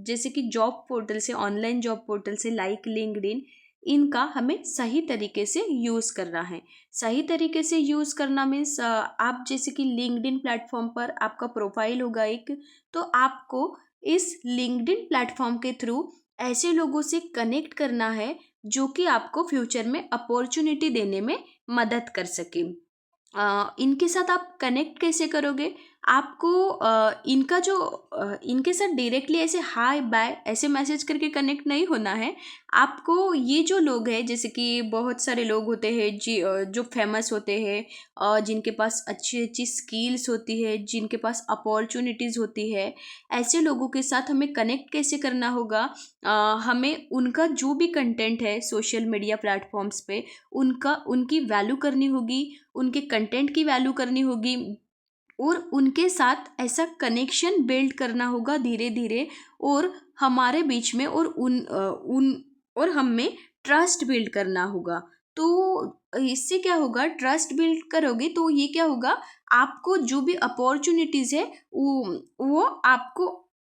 जैसे कि जॉब पोर्टल से, ऑनलाइन जॉब पोर्टल से लाइक लिंक्डइन, इनका हमें सही तरीके से यूज़ करना है। सही तरीके से यूज़ करना मीन्स, आप जैसे कि लिंक्डइन प्लेटफॉर्म पर आपका प्रोफाइल होगा एक, तो आपको इस लिंक्डइन प्लेटफॉर्म के थ्रू ऐसे लोगों से कनेक्ट करना है जो कि आपको फ्यूचर में अपॉर्चुनिटी देने में मदद कर सके। इनके साथ आप कनेक्ट कैसे करोगे? आपको इनके साथ डायरेक्टली ऐसे हाय बाय ऐसे मैसेज करके कनेक्ट नहीं होना है। आपको ये जो लोग हैं, जैसे कि बहुत सारे लोग होते हैं जो फेमस होते हैं, जिनके पास अच्छी अच्छी स्किल्स होती है, जिनके पास अपॉर्चुनिटीज़ होती है, ऐसे लोगों के साथ हमें कनेक्ट कैसे करना होगा? हमें उनका जो भी कंटेंट है सोशल मीडिया प्लेटफॉर्म्स पे, उनकी वैल्यू करनी होगी, उनके कंटेंट की वैल्यू करनी होगी, और उनके साथ ऐसा कनेक्शन बिल्ड करना होगा धीरे धीरे, और हमारे बीच में और और हम में ट्रस्ट बिल्ड करना होगा। तो इससे क्या होगा, ट्रस्ट बिल्ड करोगे तो ये क्या होगा, आपको जो भी अपॉर्चुनिटीज़ है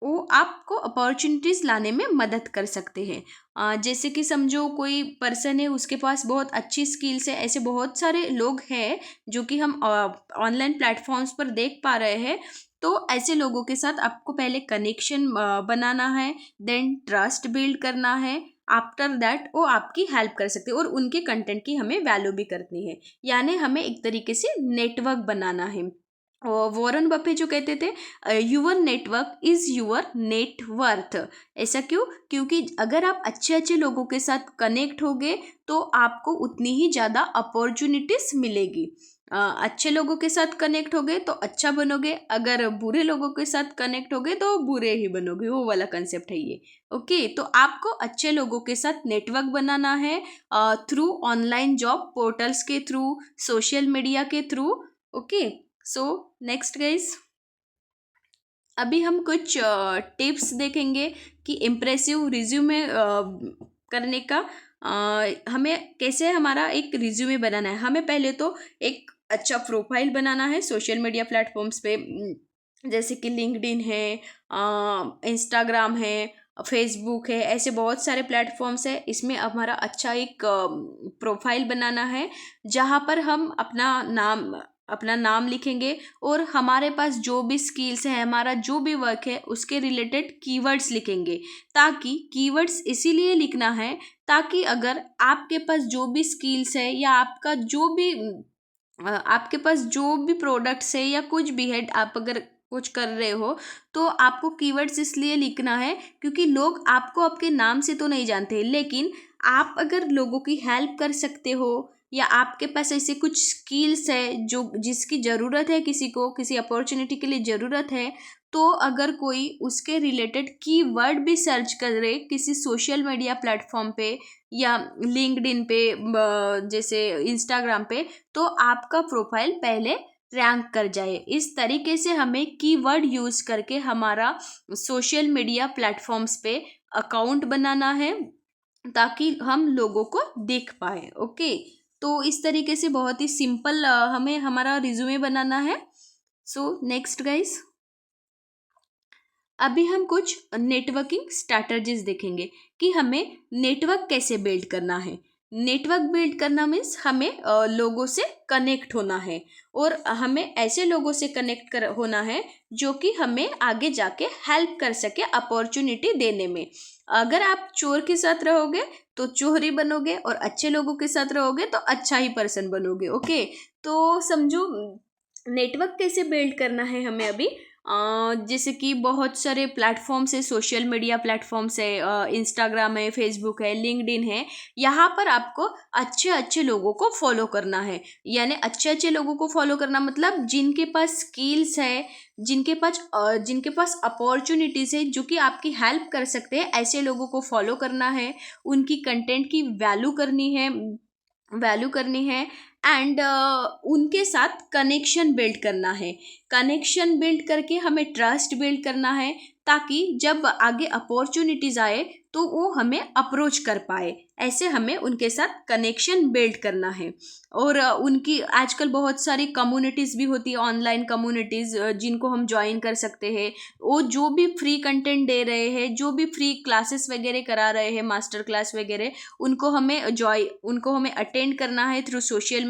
वो आपको अपॉर्चुनिटीज़ लाने में मदद कर सकते हैं। जैसे कि समझो कोई पर्सन है, उसके पास बहुत अच्छी स्किल्स है, ऐसे बहुत सारे लोग हैं जो कि हम ऑनलाइन प्लेटफॉर्म्स पर देख पा रहे हैं। तो ऐसे लोगों के साथ आपको पहले कनेक्शन बनाना है, देन ट्रस्ट बिल्ड करना है। आफ्टर दैट वो आपकी हेल्प कर सकते हैं, और उनके कंटेंट की हमें वैल्यू भी करनी है, यानी हमें एक तरीके से नेटवर्क बनाना है। वॉरेन बफे जो कहते थे, your network is your net worth. ऐसा क्यों? क्योंकि अगर आप अच्छे अच्छे लोगों के साथ कनेक्ट होगे तो आपको उतनी ही ज़्यादा अपॉर्चुनिटीज मिलेगी। अच्छे लोगों के साथ कनेक्ट होगे तो अच्छा बनोगे, अगर बुरे लोगों के साथ कनेक्ट होगे तो बुरे ही बनोगे, वो वाला कंसेप्ट है ये। ओके, तो आपको अच्छे लोगों के साथ नेटवर्क बनाना है थ्रू ऑनलाइन जॉब पोर्टल्स के थ्रू, सोशल मीडिया के थ्रू। ओके, सो नेक्स्ट गाइस, अभी हम कुछ टिप्स देखेंगे कि इम्प्रेसिव रिज्यूमे करने का, हमें कैसे हमारा एक रिज्यूमे बनाना है। हमें पहले तो एक अच्छा प्रोफाइल बनाना है सोशल मीडिया प्लेटफॉर्म्स पे, जैसे कि लिंक्डइन है, इंस्टाग्राम है, फेसबुक है, ऐसे बहुत सारे प्लेटफॉर्म्स है। इसमें हमारा अच्छा एक प्रोफाइल बनाना है जहाँ पर हम अपना नाम लिखेंगे और हमारे पास जो भी स्किल्स है, हमारा जो भी वर्क है, उसके रिलेटेड कीवर्ड्स लिखेंगे। ताकि कीवर्ड्स इसीलिए लिखना है ताकि अगर आपके पास जो भी स्किल्स है या आपके पास जो भी प्रोडक्ट्स है या कुछ भी है, आप अगर कुछ कर रहे हो तो आपको कीवर्ड्स इसलिए लिखना है क्योंकि लोग आपको आपके नाम से तो नहीं जानते, लेकिन आप अगर लोगों की हेल्प कर सकते हो या आपके पास ऐसे कुछ स्किल्स है जो जिसकी ज़रूरत है, किसी को किसी अपॉर्चुनिटी के लिए ज़रूरत है, तो अगर कोई उसके रिलेटेड कीवर्ड भी सर्च करे किसी सोशल मीडिया प्लेटफॉर्म पे या लिंक्डइन पे, जैसे इंस्टाग्राम पे, तो आपका प्रोफाइल पहले रैंक कर जाए। इस तरीके से हमें कीवर्ड यूज़ करके हमारा सोशल मीडिया प्लेटफॉर्म्स पे अकाउंट बनाना है ताकि हम लोगों को देख पाए। ओके, तो इस तरीके से बहुत ही सिंपल हमें हमारा रिज्यूमे बनाना है। सो नेक्स्ट गाइस, अभी हम कुछ नेटवर्किंग स्ट्रैटेजीज देखेंगे कि हमें नेटवर्क कैसे बिल्ड करना है। नेटवर्क बिल्ड करना मीन्स हमें लोगों से कनेक्ट होना है और हमें ऐसे लोगों से कनेक्ट होना है जो कि हमें आगे जाके हेल्प कर सके अपॉर्चुनिटी देने में। अगर आप चोर के साथ रहोगे तो चोर ही बनोगे और अच्छे लोगों के साथ रहोगे तो अच्छा ही पर्सन बनोगे। ओके, तो समझो नेटवर्क कैसे बिल्ड करना है हमें अभी। जैसे कि बहुत सारे प्लेटफॉर्म्स है, सोशल मीडिया प्लेटफॉर्म्स है, इंस्टाग्राम है, फेसबुक है, लिंक्डइन है। यहाँ पर आपको अच्छे अच्छे लोगों को फॉलो करना है। यानी अच्छे अच्छे लोगों को फॉलो करना मतलब जिनके पास स्किल्स है, जिनके पास अपॉर्चुनिटीज़ है, जो कि आपकी हेल्प कर सकते हैं, ऐसे लोगों को फॉलो करना है। उनकी कंटेंट की वैल्यू करनी है एंड उनके साथ कनेक्शन बिल्ड करना है। कनेक्शन बिल्ड करके हमें ट्रस्ट बिल्ड करना है ताकि जब आगे अपॉर्चुनिटीज़ आए तो वो हमें अप्रोच कर पाए। ऐसे हमें उनके साथ कनेक्शन बिल्ड करना है। और उनकी आजकल बहुत सारी कम्युनिटीज़ भी होती है, ऑनलाइन कम्युनिटीज़, जिनको हम ज्वाइन कर सकते हैं। वो जो भी फ्री कंटेंट दे रहे हैं, जो भी फ्री क्लासेस वगैरह करा रहे हैं, मास्टर क्लास वगैरह, उनको हमें अटेंड करना है थ्रू सोशल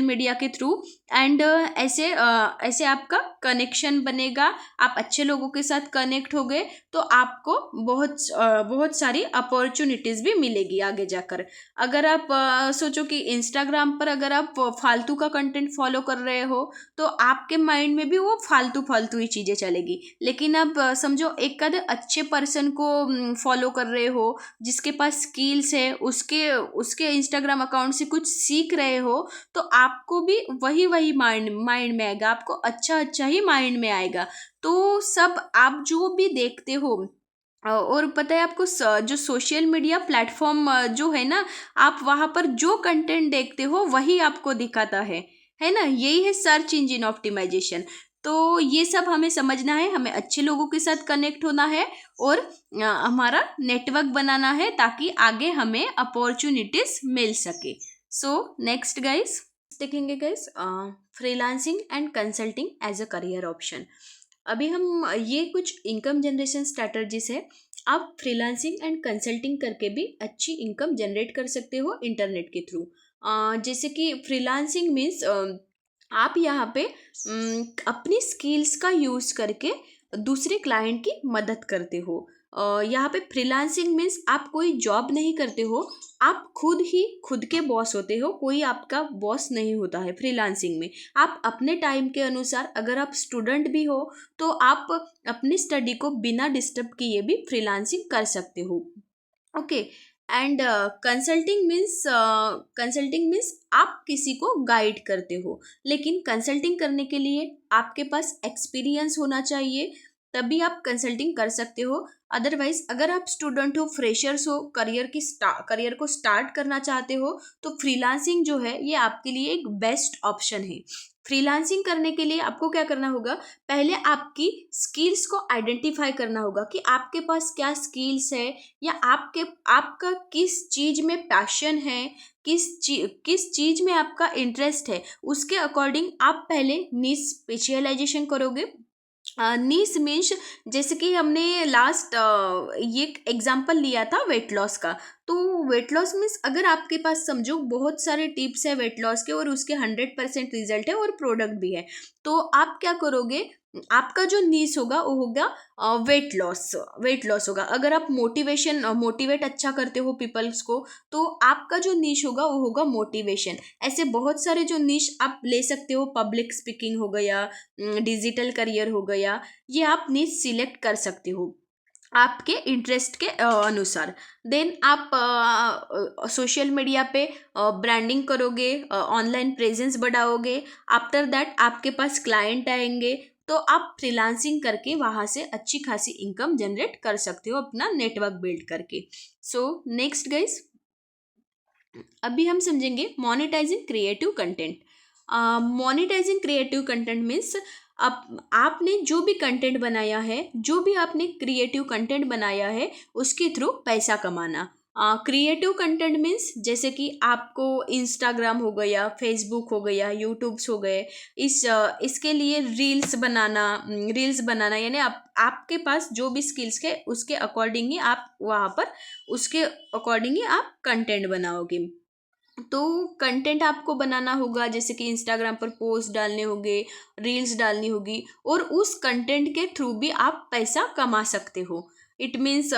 मीडिया के थ्रू। एंड ऐसे आपका कनेक्शन बनेगा। आप अच्छे लोगों के साथ कनेक्ट हो गए तो आपको बहुत सारी अपॉर्चुनिटीज़ भी मिलेगी आगे जाकर। अगर आप सोचो कि इंस्टाग्राम पर अगर आप फालतू का कंटेंट फॉलो कर रहे हो तो आपके माइंड में भी वो फालतू ही चीज़ें चलेगी। लेकिन आप समझो एक आधे अच्छे पर्सन को फॉलो कर रहे हो जिसके पास स्किल्स है, उसके इंस्टाग्राम अकाउंट से कुछ सीख रहे हो, तो आपको भी वही माइंड में आएगा, आपको अच्छा ही माइंड में आएगा। तो सब आप जो भी देखते हो, और पता है आपको जो सोशल मीडिया प्लेटफॉर्म जो है ना, आप वहाँ पर जो कंटेंट देखते हो वही आपको दिखाता है ना। यही है सर्च इंजन ऑप्टिमाइजेशन। तो ये सब हमें समझना है, हमें अच्छे लोगों के साथ कनेक्ट होना है और हमारा नेटवर्क बनाना है ताकि आगे हमें अपॉर्चुनिटीज मिल सके। सो नेक्स्ट गाइस देखेंगे guys, freelancing and consulting as a career option. अभी हम ये कुछ इनकम जनरेशन स्ट्रैटेजीज है। आप फ्रीलांसिंग एंड कंसल्टिंग करके भी अच्छी इनकम जनरेट कर सकते हो इंटरनेट के थ्रू। जैसे कि फ्रीलांसिंग मीन्स आप यहाँ पे अपनी स्किल्स का यूज़ करके दूसरे क्लाइंट की मदद करते हो। यहाँ पे फ्रीलांसिंग मीन्स आप कोई जॉब नहीं करते हो, आप खुद के बॉस होते हो, कोई आपका बॉस नहीं होता है फ्रीलांसिंग में। आप अपने टाइम के अनुसार, अगर आप स्टूडेंट भी हो तो आप अपनी स्टडी को बिना डिस्टर्ब किए भी फ्रीलांसिंग कर सकते हो। ओके, एंड कंसल्टिंग मीन्स आप किसी को गाइड करते हो, लेकिन कंसल्टिंग करने के लिए आपके पास एक्सपीरियंस होना चाहिए, तभी आप कंसल्टिंग कर सकते हो। अदरवाइज अगर आप स्टूडेंट हो, फ्रेशर्स हो, करियर को स्टार्ट करना चाहते हो, तो फ्रीलांसिंग जो है ये आपके लिए एक बेस्ट ऑप्शन है। फ्रीलांसिंग करने के लिए आपको क्या करना होगा, पहले आपकी स्किल्स को आइडेंटिफाई करना होगा कि आपके पास क्या स्किल्स है या आपका किस चीज़ में पैशन है, किस चीज़ में आपका इंटरेस्ट है। उसके अकॉर्डिंग आप पहले निश स्पेशलाइजेशन करोगे, नीश मीन्स जैसे कि हमने लास्ट ये एग्जांपल लिया था वेट लॉस का। तो वेट लॉस मीन्स अगर आपके पास समझो बहुत सारे टिप्स है वेट लॉस के और उसके 100% रिजल्ट है और प्रोडक्ट भी है, तो आप क्या करोगे, आपका जो नीश होगा वो होगा वेट लॉस। वेट लॉस होगा। अगर आप मोटिवेट अच्छा करते हो पीपल्स को, तो आपका जो नीश होगा वो होगा मोटिवेशन। ऐसे बहुत सारे जो नीश आप ले सकते हो, पब्लिक स्पीकिंग हो गया, डिजिटल करियर हो गया, ये आप नीश सिलेक्ट कर सकते हो आपके इंटरेस्ट के अनुसार। देन आप सोशल मीडिया पे ब्रांडिंग करोगे, ऑनलाइन प्रेजेंस बढ़ाओगे। आफ्टर दैट आपके पास क्लाइंट आएंगे, तो आप फ्रीलांसिंग करके वहाँ से अच्छी खासी इनकम जनरेट कर सकते हो अपना नेटवर्क बिल्ड करके। सो नेक्स्ट गाइस, अभी हम समझेंगे monetising creative content. Monetising creative content means आपने जो भी कंटेंट बनाया है, जो भी आपने क्रिएटिव कंटेंट बनाया है, उसके थ्रू पैसा कमाना। क्रिएटिव कंटेंट मीन्स जैसे कि आपको इंस्टाग्राम हो गया, फेसबुक हो गया, यूट्यूब्स हो गए, इसके लिए रील्स बनाना यानी आपके पास जो भी स्किल्स है उसके अकॉर्डिंग ही आप वहाँ पर उसके अकॉर्डिंग ही आप कंटेंट बनाओगे। तो कंटेंट आपको बनाना होगा, जैसे कि इंस्टाग्राम पर पोस्ट डालने होंगे, रील्स डालनी होगी, और उस कंटेंट के थ्रू भी आप पैसा कमा सकते हो। इट मीन्स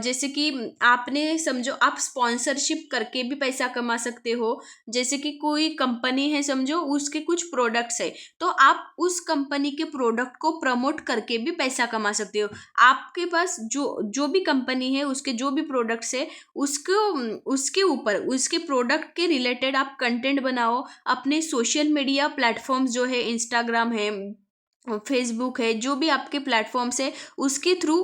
जैसे कि आपने समझो आप स्पॉन्सरशिप करके भी पैसा कमा सकते हो। जैसे कि कोई कंपनी है समझो, उसके कुछ प्रोडक्ट्स है, तो आप उस कंपनी के प्रोडक्ट को प्रमोट करके भी पैसा कमा सकते हो। आपके पास जो जो भी कंपनी है उसके जो भी प्रोडक्ट्स है, उसको उसके ऊपर उसके प्रोडक्ट के रिलेटेड आप कंटेंट बनाओ। अपने सोशल मीडिया प्लेटफॉर्म्स जो है, इंस्टाग्राम है, फेसबुक है, जो भी आपके प्लेटफॉर्म्स है, उसके थ्रू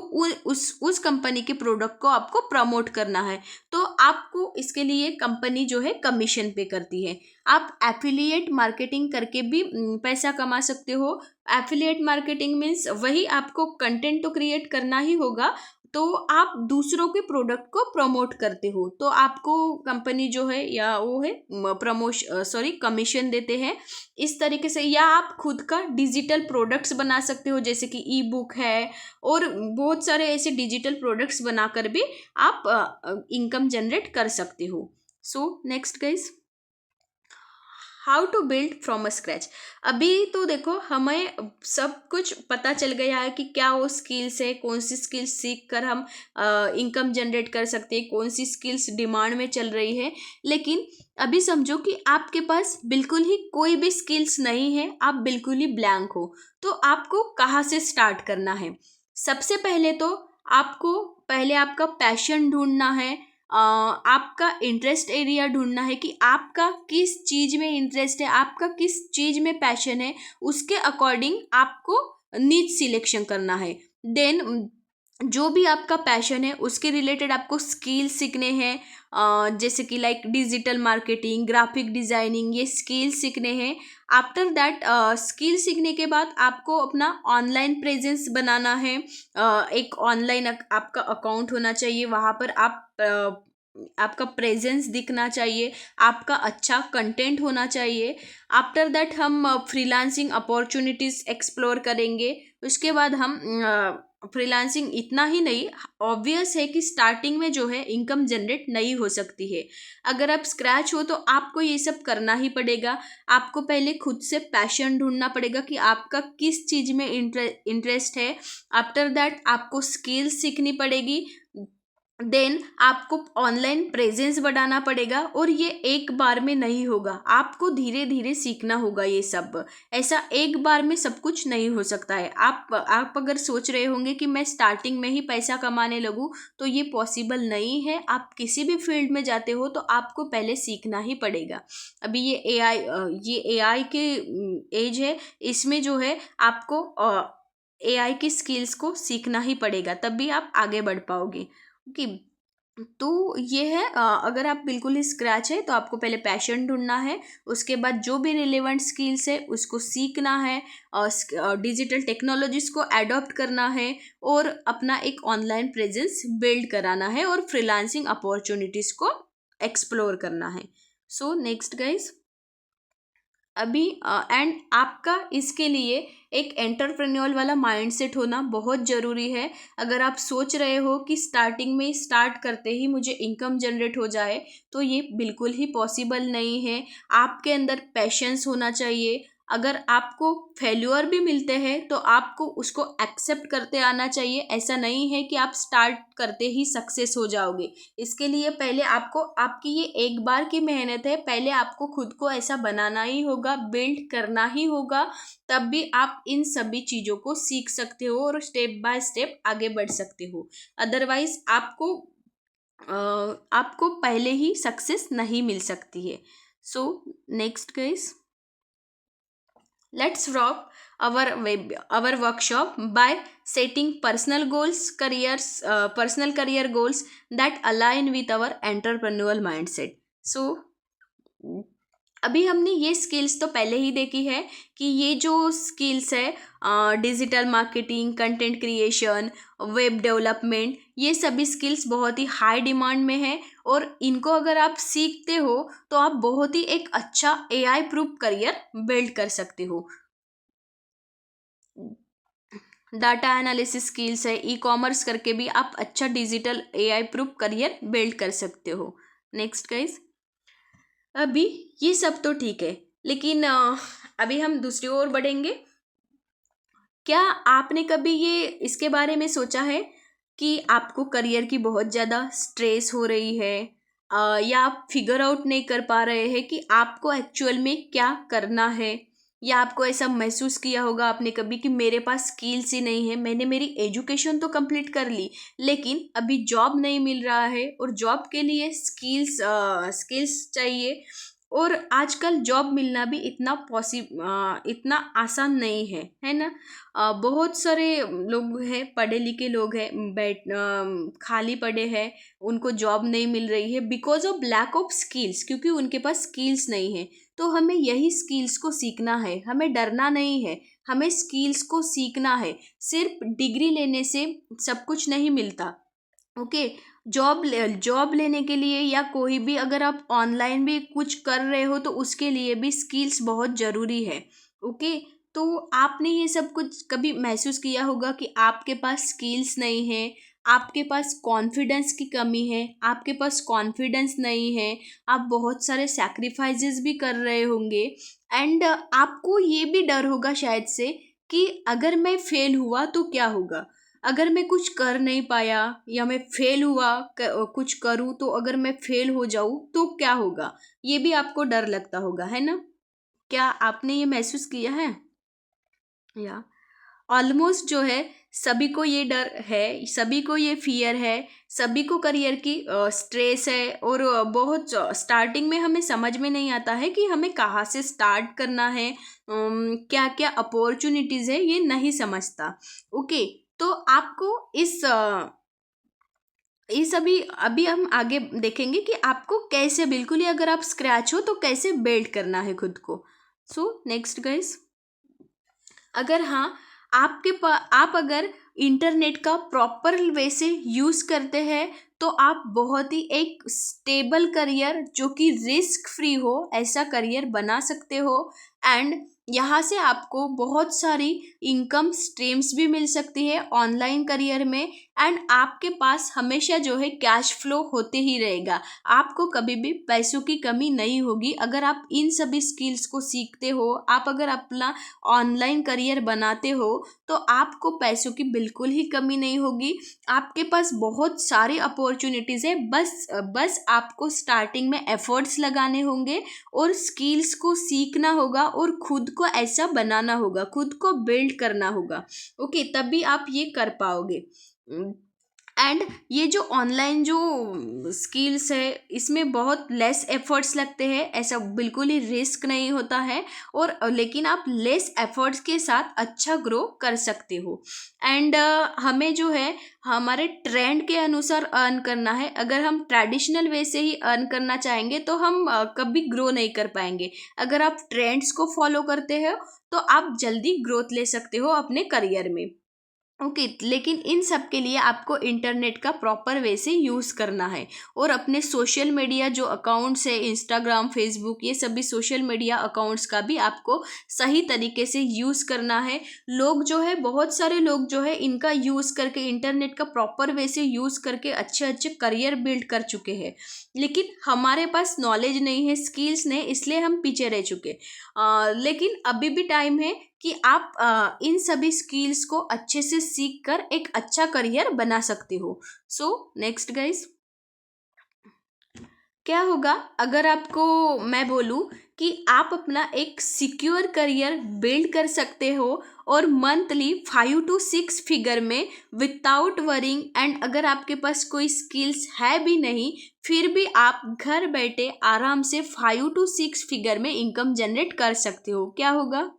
उस कंपनी के प्रोडक्ट को आपको प्रमोट करना है। तो आपको इसके लिए कंपनी जो है कमीशन पे करती है। आप एफिलिएट मार्केटिंग करके भी पैसा कमा सकते हो। एफिलिएट मार्केटिंग मीन्स वही, आपको कंटेंट तो क्रिएट करना ही होगा, तो आप दूसरों के प्रोडक्ट को प्रमोट करते हो, तो आपको कंपनी जो है या वो है कमीशन देते हैं इस तरीके से। या आप खुद का डिजिटल प्रोडक्ट्स बना सकते हो, जैसे कि ई बुक है, और बहुत सारे ऐसे डिजिटल प्रोडक्ट्स बनाकर भी आप इनकम जनरेट कर सकते हो। So next guys, how to build from a scratch. अभी तो देखो हमें सब कुछ पता चल गया है कि क्या वो स्किल्स है, कौन सी स्किल्स सीख कर हम इनकम जनरेट कर सकते हैं, कौन सी स्किल्स डिमांड में चल रही है। लेकिन अभी समझो कि आपके पास बिल्कुल ही कोई भी स्किल्स नहीं है, आप बिल्कुल ही ब्लैंक हो, तो आपको कहाँ से स्टार्ट करना है। सबसे पहले तो आपको पहले आपका पैशन ढूंढना है, आपका इंटरेस्ट एरिया ढूंढना है कि आपका किस चीज़ में इंटरेस्ट है, आपका किस चीज़ में पैशन है, उसके अकॉर्डिंग आपको नीच सिलेक्शन करना है। देन जो भी आपका पैशन है उसके रिलेटेड आपको स्किल सीखने हैं, जैसे कि like digital marketing, graphic designing, ये स्किल सीखने हैं। आफ्टर दैट स्किल सीखने के बाद आपको अपना ऑनलाइन प्रेजेंस बनाना है। एक ऑनलाइन आपका अकाउंट होना चाहिए, वहाँ पर आपका प्रेजेंस दिखना चाहिए, आपका अच्छा कंटेंट होना चाहिए। आफ्टर दैट हम फ्रीलांसिंग अपॉर्चुनिटीज़ एक्सप्लोर करेंगे। उसके बाद हम फ्रीलांसिंग इतना ही नहीं, ऑब्वियस है कि स्टार्टिंग में जो है इनकम जनरेट नहीं हो सकती है। अगर आप स्क्रैच हो तो आपको ये सब करना ही पड़ेगा। आपको पहले खुद से पैशन ढूंढना पड़ेगा कि आपका किस चीज़ में इंटरेस्ट है। आफ्टर दैट आपको स्किल्स सीखनी पड़ेगी। देन आपको ऑनलाइन प्रेजेंस बढ़ाना पड़ेगा, और ये एक बार में नहीं होगा, आपको धीरे धीरे सीखना होगा ये सब। ऐसा एक बार में सब कुछ नहीं हो सकता है। आप अगर सोच रहे होंगे कि मैं स्टार्टिंग में ही पैसा कमाने लगूं, तो ये पॉसिबल नहीं है। आप किसी भी फील्ड में जाते हो तो आपको पहले सीखना ही पड़ेगा। अभी ये एआई के एज है, इसमें जो है आपको एआई की स्किल्स को सीखना ही पड़ेगा, तभी आप आगे बढ़ पाओगे। कि तो ये है, अगर आप बिल्कुल ही स्क्रैच है तो आपको पहले पैशन ढूंढना है। उसके बाद जो भी रिलेवेंट स्किल्स है उसको सीखना है, डिजिटल टेक्नोलॉजीज को एडॉप्ट करना है, और अपना एक ऑनलाइन प्रेजेंस बिल्ड कराना है, और फ्रीलांसिंग अपॉर्चुनिटीज़ को एक्सप्लोर करना है। सो नेक्स्ट गाइज, अभी एंड आपका इसके लिए एक एंटरप्रेन्योर वाला माइंडसेट होना बहुत ज़रूरी है। अगर आप सोच रहे हो कि स्टार्टिंग में स्टार्ट करते ही मुझे इनकम जनरेट हो जाए, तो ये बिल्कुल ही पॉसिबल नहीं है। आपके अंदर पैशंस होना चाहिए। अगर आपको फेल्यूर भी मिलते हैं तो आपको उसको एक्सेप्ट करते आना चाहिए। ऐसा नहीं है कि आप स्टार्ट करते ही सक्सेस हो जाओगे। इसके लिए पहले आपको, आपकी ये एक बार की मेहनत है, पहले आपको खुद को ऐसा बनाना ही होगा, बिल्ड करना ही होगा। तब भी आप इन सभी चीज़ों को सीख सकते हो और स्टेप बाय स्टेप आगे बढ़ सकते हो। अदरवाइज आपको पहले ही सक्सेस नहीं मिल सकती है। सो next guys, let's wrap our workshop by setting personal career goals that align with our entrepreneurial mindset. So अभी हमने ये स्किल्स तो पहले ही देखी है कि ये जो स्किल्स है, digital marketing, content creation, web development, ये सभी स्किल्स बहुत ही हाई डिमांड में है और इनको अगर आप सीखते हो तो आप बहुत ही एक अच्छा एआई प्रूफ करियर बिल्ड कर सकते हो। डाटा एनालिसिस स्किल्स है, ई कॉमर्स करके भी आप अच्छा digital AI proof career build कर सकते हो। नेक्स्ट गाइस, अभी ये सब तो ठीक है, लेकिन अभी हम दूसरी ओर बढ़ेंगे। क्या आपने कभी ये इसके बारे में सोचा है कि आपको करियर की बहुत ज़्यादा स्ट्रेस हो रही है, या आप फिगर आउट नहीं कर पा रहे हैं कि आपको एक्चुअल में क्या करना है, या आपको ऐसा महसूस किया होगा आपने कभी कि मेरे पास स्किल्स ही नहीं है, मैंने मेरी एजुकेशन तो कंप्लीट कर ली लेकिन अभी जॉब नहीं मिल रहा है और जॉब के लिए स्किल्स चाहिए और आजकल जॉब मिलना भी इतना आसान नहीं है ना। बहुत सारे लोग हैं, पढ़े लिखे लोग हैं, खाली पड़े हैं, उनको जॉब नहीं मिल रही है because of lack of skills, क्योंकि उनके पास स्किल्स नहीं है। तो हमें यही स्किल्स को सीखना है, हमें डरना नहीं है, हमें स्किल्स को सीखना है। सिर्फ डिग्री लेने से सब कुछ नहीं मिलता। ओके, जॉब लेने के लिए या कोई भी अगर आप ऑनलाइन भी कुछ कर रहे हो तो उसके लिए भी स्किल्स बहुत ज़रूरी है। ओके, तो आपने ये सब कुछ कभी महसूस किया होगा कि आपके पास स्किल्स नहीं है, आपके पास कॉन्फिडेंस की कमी है, आपके पास कॉन्फिडेंस नहीं है, आप बहुत सारे सैक्रिफाइसेस भी कर रहे होंगे एंड आपको ये भी डर होगा शायद से कि अगर मैं फेल हुआ तो क्या होगा, अगर मैं कुछ कर नहीं पाया या मैं फेल हुआ कुछ करूँ तो अगर मैं फेल हो जाऊँ तो क्या होगा, ये भी आपको डर लगता होगा, है ना। क्या आपने ये महसूस किया है? या ऑलमोस्ट जो है सभी को ये डर है, सभी को ये फियर है, सभी को करियर की स्ट्रेस है और बहुत स्टार्टिंग में हमें समझ में नहीं आता है कि हमें कहाँ से स्टार्ट करना है, क्या क्या अपॉर्चुनिटीज़ है ये नहीं समझता। ओके, तो आपको इस अभी हम आगे देखेंगे कि आपको कैसे, बिल्कुल ही अगर आप स्क्रैच हो तो कैसे बिल्ड करना है खुद को। सो नेक्स्ट गाइस, अगर हाँ आप अगर इंटरनेट का प्रॉपर वे से यूज़ करते हैं तो आप बहुत ही एक स्टेबल करियर जो कि रिस्क फ्री हो ऐसा करियर बना सकते हो एंड यहाँ से आपको बहुत सारी इनकम स्ट्रीम्स भी मिल सकती है ऑनलाइन करियर में एंड आपके पास हमेशा जो है कैश फ्लो होते ही रहेगा। आपको कभी भी पैसों की कमी नहीं होगी अगर आप इन सभी स्किल्स को सीखते हो। आप अगर अपना ऑनलाइन करियर बनाते हो तो आपको पैसों की बिल्कुल ही कमी नहीं होगी। आपके पास बहुत सारी अपॉर्चुनिटीज़ है, बस आपको स्टार्टिंग में एफर्ट्स लगाने होंगे और स्किल्स को सीखना होगा और खुद को ऐसा बनाना होगा, खुद को बिल्ड करना होगा। ओके, तभी आप ये कर पाओगे। एंड ये जो ऑनलाइन जो स्किल्स है इसमें बहुत लेस एफर्ट्स लगते हैं, ऐसा बिल्कुल ही रिस्क नहीं होता है और लेकिन आप लेस एफर्ट्स के साथ अच्छा ग्रो कर सकते हो एंड हमें जो है हमारे ट्रेंड के अनुसार अर्न करना है। अगर हम ट्रेडिशनल वे से ही अर्न करना चाहेंगे तो हम कभी ग्रो नहीं कर पाएंगे। अगर आप ट्रेंड्स को फॉलो करते हो तो आप जल्दी ग्रोथ ले सकते हो अपने करियर में। ओके लेकिन इन सब के लिए आपको इंटरनेट का प्रॉपर वे से यूज़ करना है और अपने सोशल मीडिया जो अकाउंट्स है इंस्टाग्राम फेसबुक ये सभी सोशल मीडिया अकाउंट्स का भी आपको सही तरीके से यूज़ करना है। लोग जो है बहुत सारे लोग जो है इनका यूज़ करके इंटरनेट का प्रॉपर वे से यूज़ करके अच्छे अच्छे करियर बिल्ड कर चुके हैं, लेकिन हमारे पास नॉलेज नहीं है स्किल्स नहीं इसलिए हम पीछे रह चुके। लेकिन अभी भी टाइम है कि आप इन सभी स्किल्स को अच्छे से सीख कर एक अच्छा करियर बना सकते हो। सो नेक्स्ट गाइस, क्या होगा अगर आपको मैं बोलूँ कि आप अपना एक सिक्योर करियर बिल्ड कर सकते हो और मंथली 5 to 6 फिगर में विदाउट वरिंग, एंड अगर आपके पास कोई स्किल्स है भी नहीं फिर भी आप घर बैठे आराम से 5 to 6 फिगर में इनकम जनरेट कर सकते हो। क्या होगा,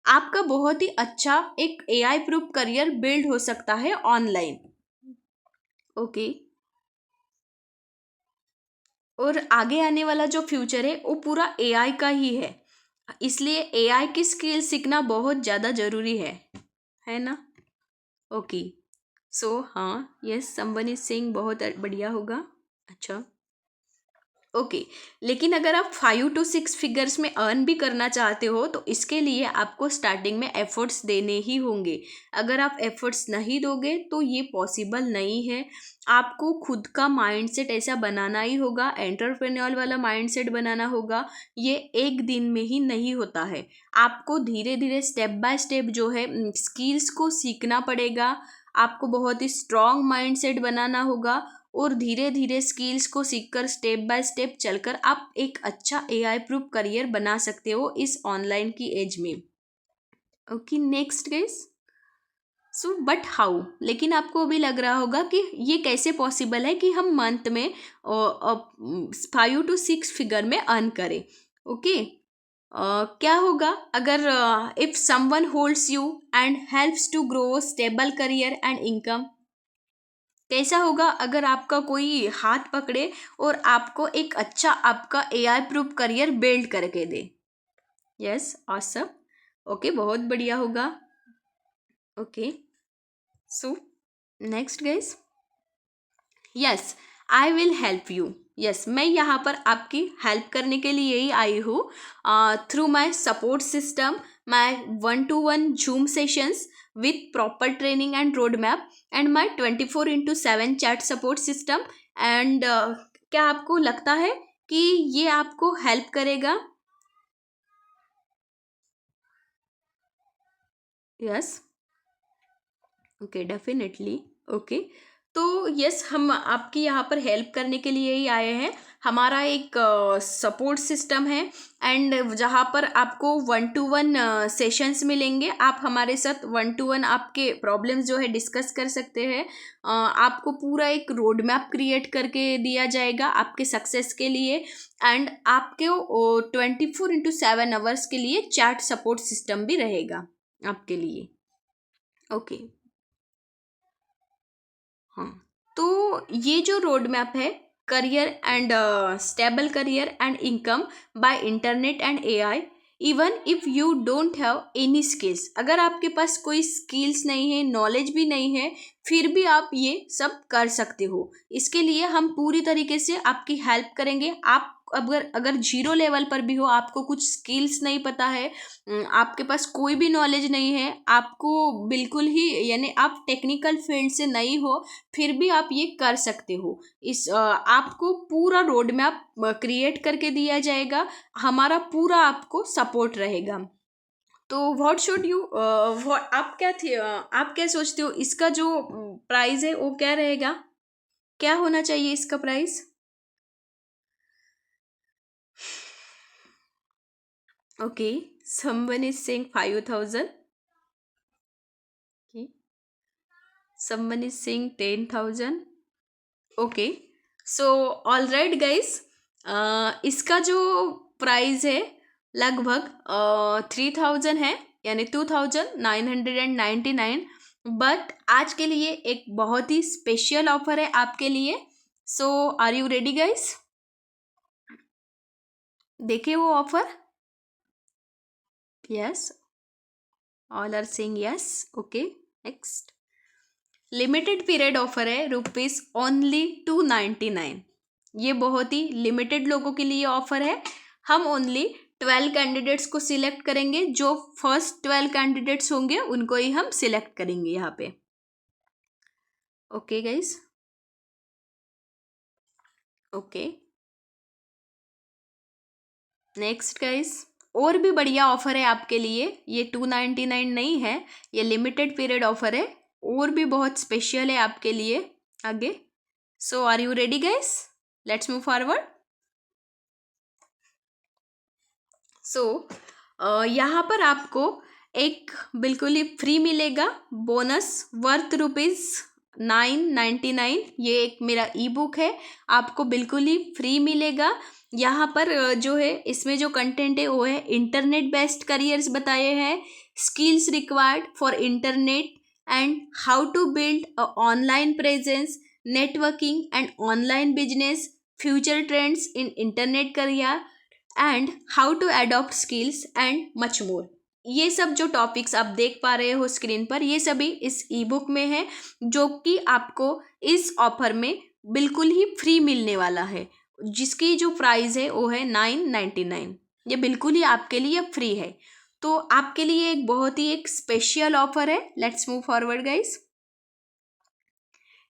आपका बहुत ही अच्छा एक एआई प्रूफ करियर बिल्ड हो सकता है ऑनलाइन। ओके और आगे आने वाला जो फ्यूचर है वो पूरा एआई का ही है, इसलिए एआई की स्किल सीखना बहुत ज़्यादा ज़रूरी है ना। ओके सो हाँ यस समवन इज सेइंग बहुत बढ़िया होगा। अच्छा ओके लेकिन अगर आप 5 to 6 फिगर्स में अर्न भी करना चाहते हो तो इसके लिए आपको स्टार्टिंग में एफर्ट्स देने ही होंगे। अगर आप एफर्ट्स नहीं दोगे तो ये पॉसिबल नहीं है। आपको खुद का माइंडसेट ऐसा बनाना ही होगा, एंटरप्रेन्योर वाला माइंडसेट बनाना होगा। ये एक दिन में ही नहीं होता है, आपको धीरे धीरे स्टेप बाय स्टेप जो है स्किल्स को सीखना पड़ेगा। आपको बहुत ही स्ट्रॉन्ग माइंडसेट बनाना होगा और धीरे धीरे स्किल्स को सीखकर स्टेप बाय स्टेप चलकर आप एक अच्छा एआई प्रूफ करियर बना सकते हो इस ऑनलाइन की एज में। Okay next guys, so but how, लेकिन आपको अभी लग रहा होगा कि ये कैसे पॉसिबल है कि हम मंथ में 5 to 6 फिगर में अर्न करें। ओके क्या होगा अगर if someone holds you and helps to grow stable career and income, कैसा होगा अगर आपका कोई हाथ पकड़े और आपको एक अच्छा आपका एआई प्रूफ करियर बिल्ड करके दे। यस ऑसम, ओके बहुत बढ़िया होगा। Okay so next guys, yes I will help you. Yes मैं यहाँ पर आपकी हेल्प करने के लिए ही आई हूँ through my support system, my 1 to 1 zoom sessions with proper training and roadmap and my 24/7 chat support system and क्या आपको लगता है कि ये आपको हेल्प करेगा? Yes okay definitely. ओके तो यस हम आपकी यहाँ पर हेल्प करने के लिए ही आए हैं। हमारा एक सपोर्ट सिस्टम है एंड जहाँ पर आपको 1 to 1 सेशंस मिलेंगे। आप हमारे साथ 1 to 1 आपके प्रॉब्लम्स जो है डिस्कस कर सकते हैं। आपको पूरा एक रोड मैप क्रिएट करके दिया जाएगा आपके सक्सेस के लिए एंड आपके 24/7 आवर्स के लिए चैट सपोर्ट सिस्टम भी रहेगा आपके लिए। ओके हाँ तो ये जो रोड मैप है career and stable career and income by internet and AI, even if you don't have any skills, अगर आपके पास कोई स्किल्स नहीं है नॉलेज भी नहीं है फिर भी आप ये सब कर सकते हो। इसके लिए हम पूरी तरीके से आपकी हेल्प करेंगे। आप अगर अगर जीरो लेवल पर भी हो, आपको कुछ स्किल्स नहीं पता है, आपके पास कोई भी नॉलेज नहीं है, आपको बिल्कुल ही यानी आप टेक्निकल फील्ड से नहीं हो फिर भी आप ये कर सकते हो। आपको पूरा रोड मैप क्रिएट करके दिया जाएगा, हमारा पूरा आपको सपोर्ट रहेगा। तो व्हाट शुड यू आप क्या थे आप क्या सोचते हो इसका जो प्राइस है वो क्या रहेगा, क्या होना चाहिए इसका price? Okay someone is saying 5,000, okay someone is saying 10,000। Okay so all right guys, इसका जो प्राइस है लगभग 3,000 है यानी 2,999। बट आज के लिए एक बहुत ही स्पेशल ऑफर है आपके लिए। So are you ready guys? देखिए वो offer. Yes all are saying yes. Okay next, limited period offer है, रुपीज़ ओनली 299। ये बहुत ही लिमिटेड लोगों के लिए ऑफर है। हम ओनली 12 कैंडिडेट्स को सिलेक्ट करेंगे, जो फर्स्ट 12 कैंडिडेट्स होंगे उनको ही हम सिलेक्ट करेंगे यहाँ पे। Okay guys, okay next guys, और भी बढ़िया ऑफर है आपके लिए। ये 299 नहीं है, ये लिमिटेड पीरियड ऑफर है, और भी बहुत स्पेशल है आपके लिए आगे। So are you ready guys? Let's move forward. So यहाँ पर आपको एक बिल्कुल ही फ्री मिलेगा बोनस वर्थ ₹999। ये एक मेरा ई बुक है, आपको बिल्कुल ही फ्री मिलेगा। यहाँ पर जो है इसमें जो कंटेंट है वो है इंटरनेट बेस्ड करियर्स बताए हैं, skills required for internet and how to build a online presence, networking and online business, future trends in internet career and how to adopt skills and much more. ये सब जो टॉपिक्स आप देख पा रहे हो स्क्रीन पर, ये सभी इस ई बुक में है, जो कि आपको इस ऑफर में बिल्कुल ही फ्री मिलने वाला है, जिसकी जो प्राइस है वो है 999। ये बिल्कुल ही आपके लिए फ्री है, तो आपके लिए एक बहुत ही एक स्पेशल ऑफर है। Let's move forward guys.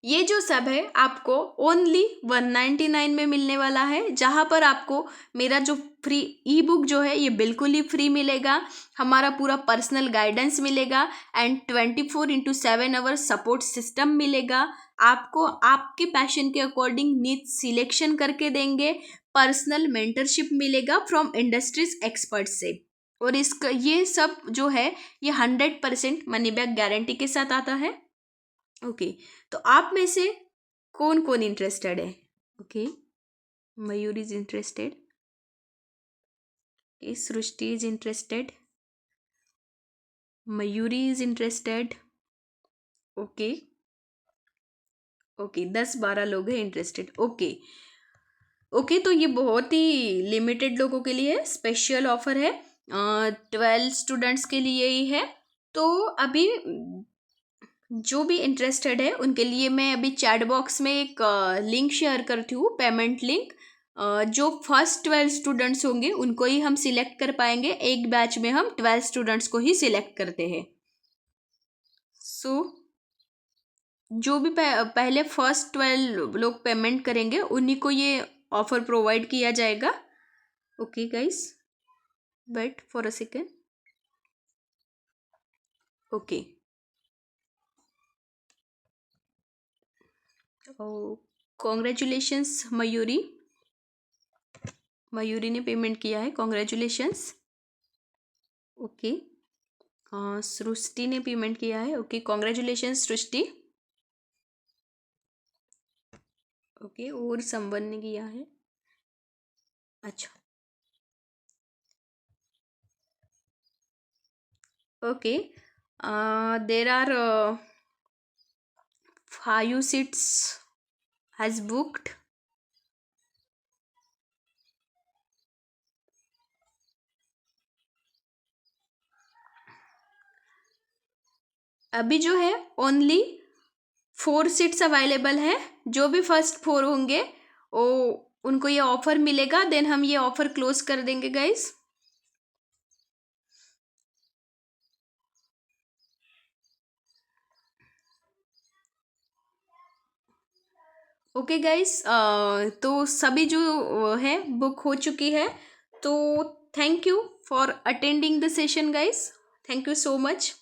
ये जो सब है आपको ओनली 199 में मिलने वाला है, जहाँ पर आपको मेरा जो फ्री ई बुक जो है ये बिल्कुल ही फ्री मिलेगा, हमारा पूरा पर्सनल गाइडेंस मिलेगा एंड 24/7 आवर सपोर्ट सिस्टम मिलेगा। आपको आपके पैशन के अकॉर्डिंग नीड सिलेक्शन करके देंगे, पर्सनल मेंटरशिप मिलेगा फ्रॉम इंडस्ट्रीज एक्सपर्ट से, और इसका ये सब जो है ये 100% मनी बैक गारंटी के साथ आता है। ओके तो आप में से कौन कौन इंटरेस्टेड है? Okay Mayur is interested, Srishti is interested, Mayuri is interested. Okay okay 10-12 लोग हैं इंटरेस्टेड। ओके ओके तो ये बहुत ही लिमिटेड लोगों के लिए स्पेशल ऑफर है, 12 स्टूडेंट्स के लिए ही है। तो अभी जो भी इंटरेस्टेड है उनके लिए मैं अभी चैट बॉक्स में एक लिंक शेयर करती हूँ, पेमेंट लिंक। जो फर्स्ट 12 स्टूडेंट्स होंगे उनको ही हम सिलेक्ट कर पाएंगे, एक बैच में हम 12 स्टूडेंट्स को ही सिलेक्ट करते हैं। सो जो भी पहले फर्स्ट 12 लोग पेमेंट करेंगे उन्हीं को ये ऑफर प्रोवाइड किया जाएगा। Okay guys, wait for a second. Okay congratulations Mayuri, Mayuri ने पेमेंट किया है, कॉन्ग्रेचुलेशंस। ओके सृष्टि ने पेमेंट किया है। ओके कॉन्ग्रेचुलेशंस सृष्टि। ओके और संवन ने किया है। अच्छा okay there are 5 seats has booked। अभी जो है ओनली 4 सीट्स अवेलेबल है, जो भी फर्स्ट 4 होंगे वो उनको ये ऑफर मिलेगा, देन हम ये ऑफर क्लोज कर देंगे गाइस। ओके गाइस तो सभी जो है बुक हो चुकी है, तो thank you for attending the session guys, thank you so much.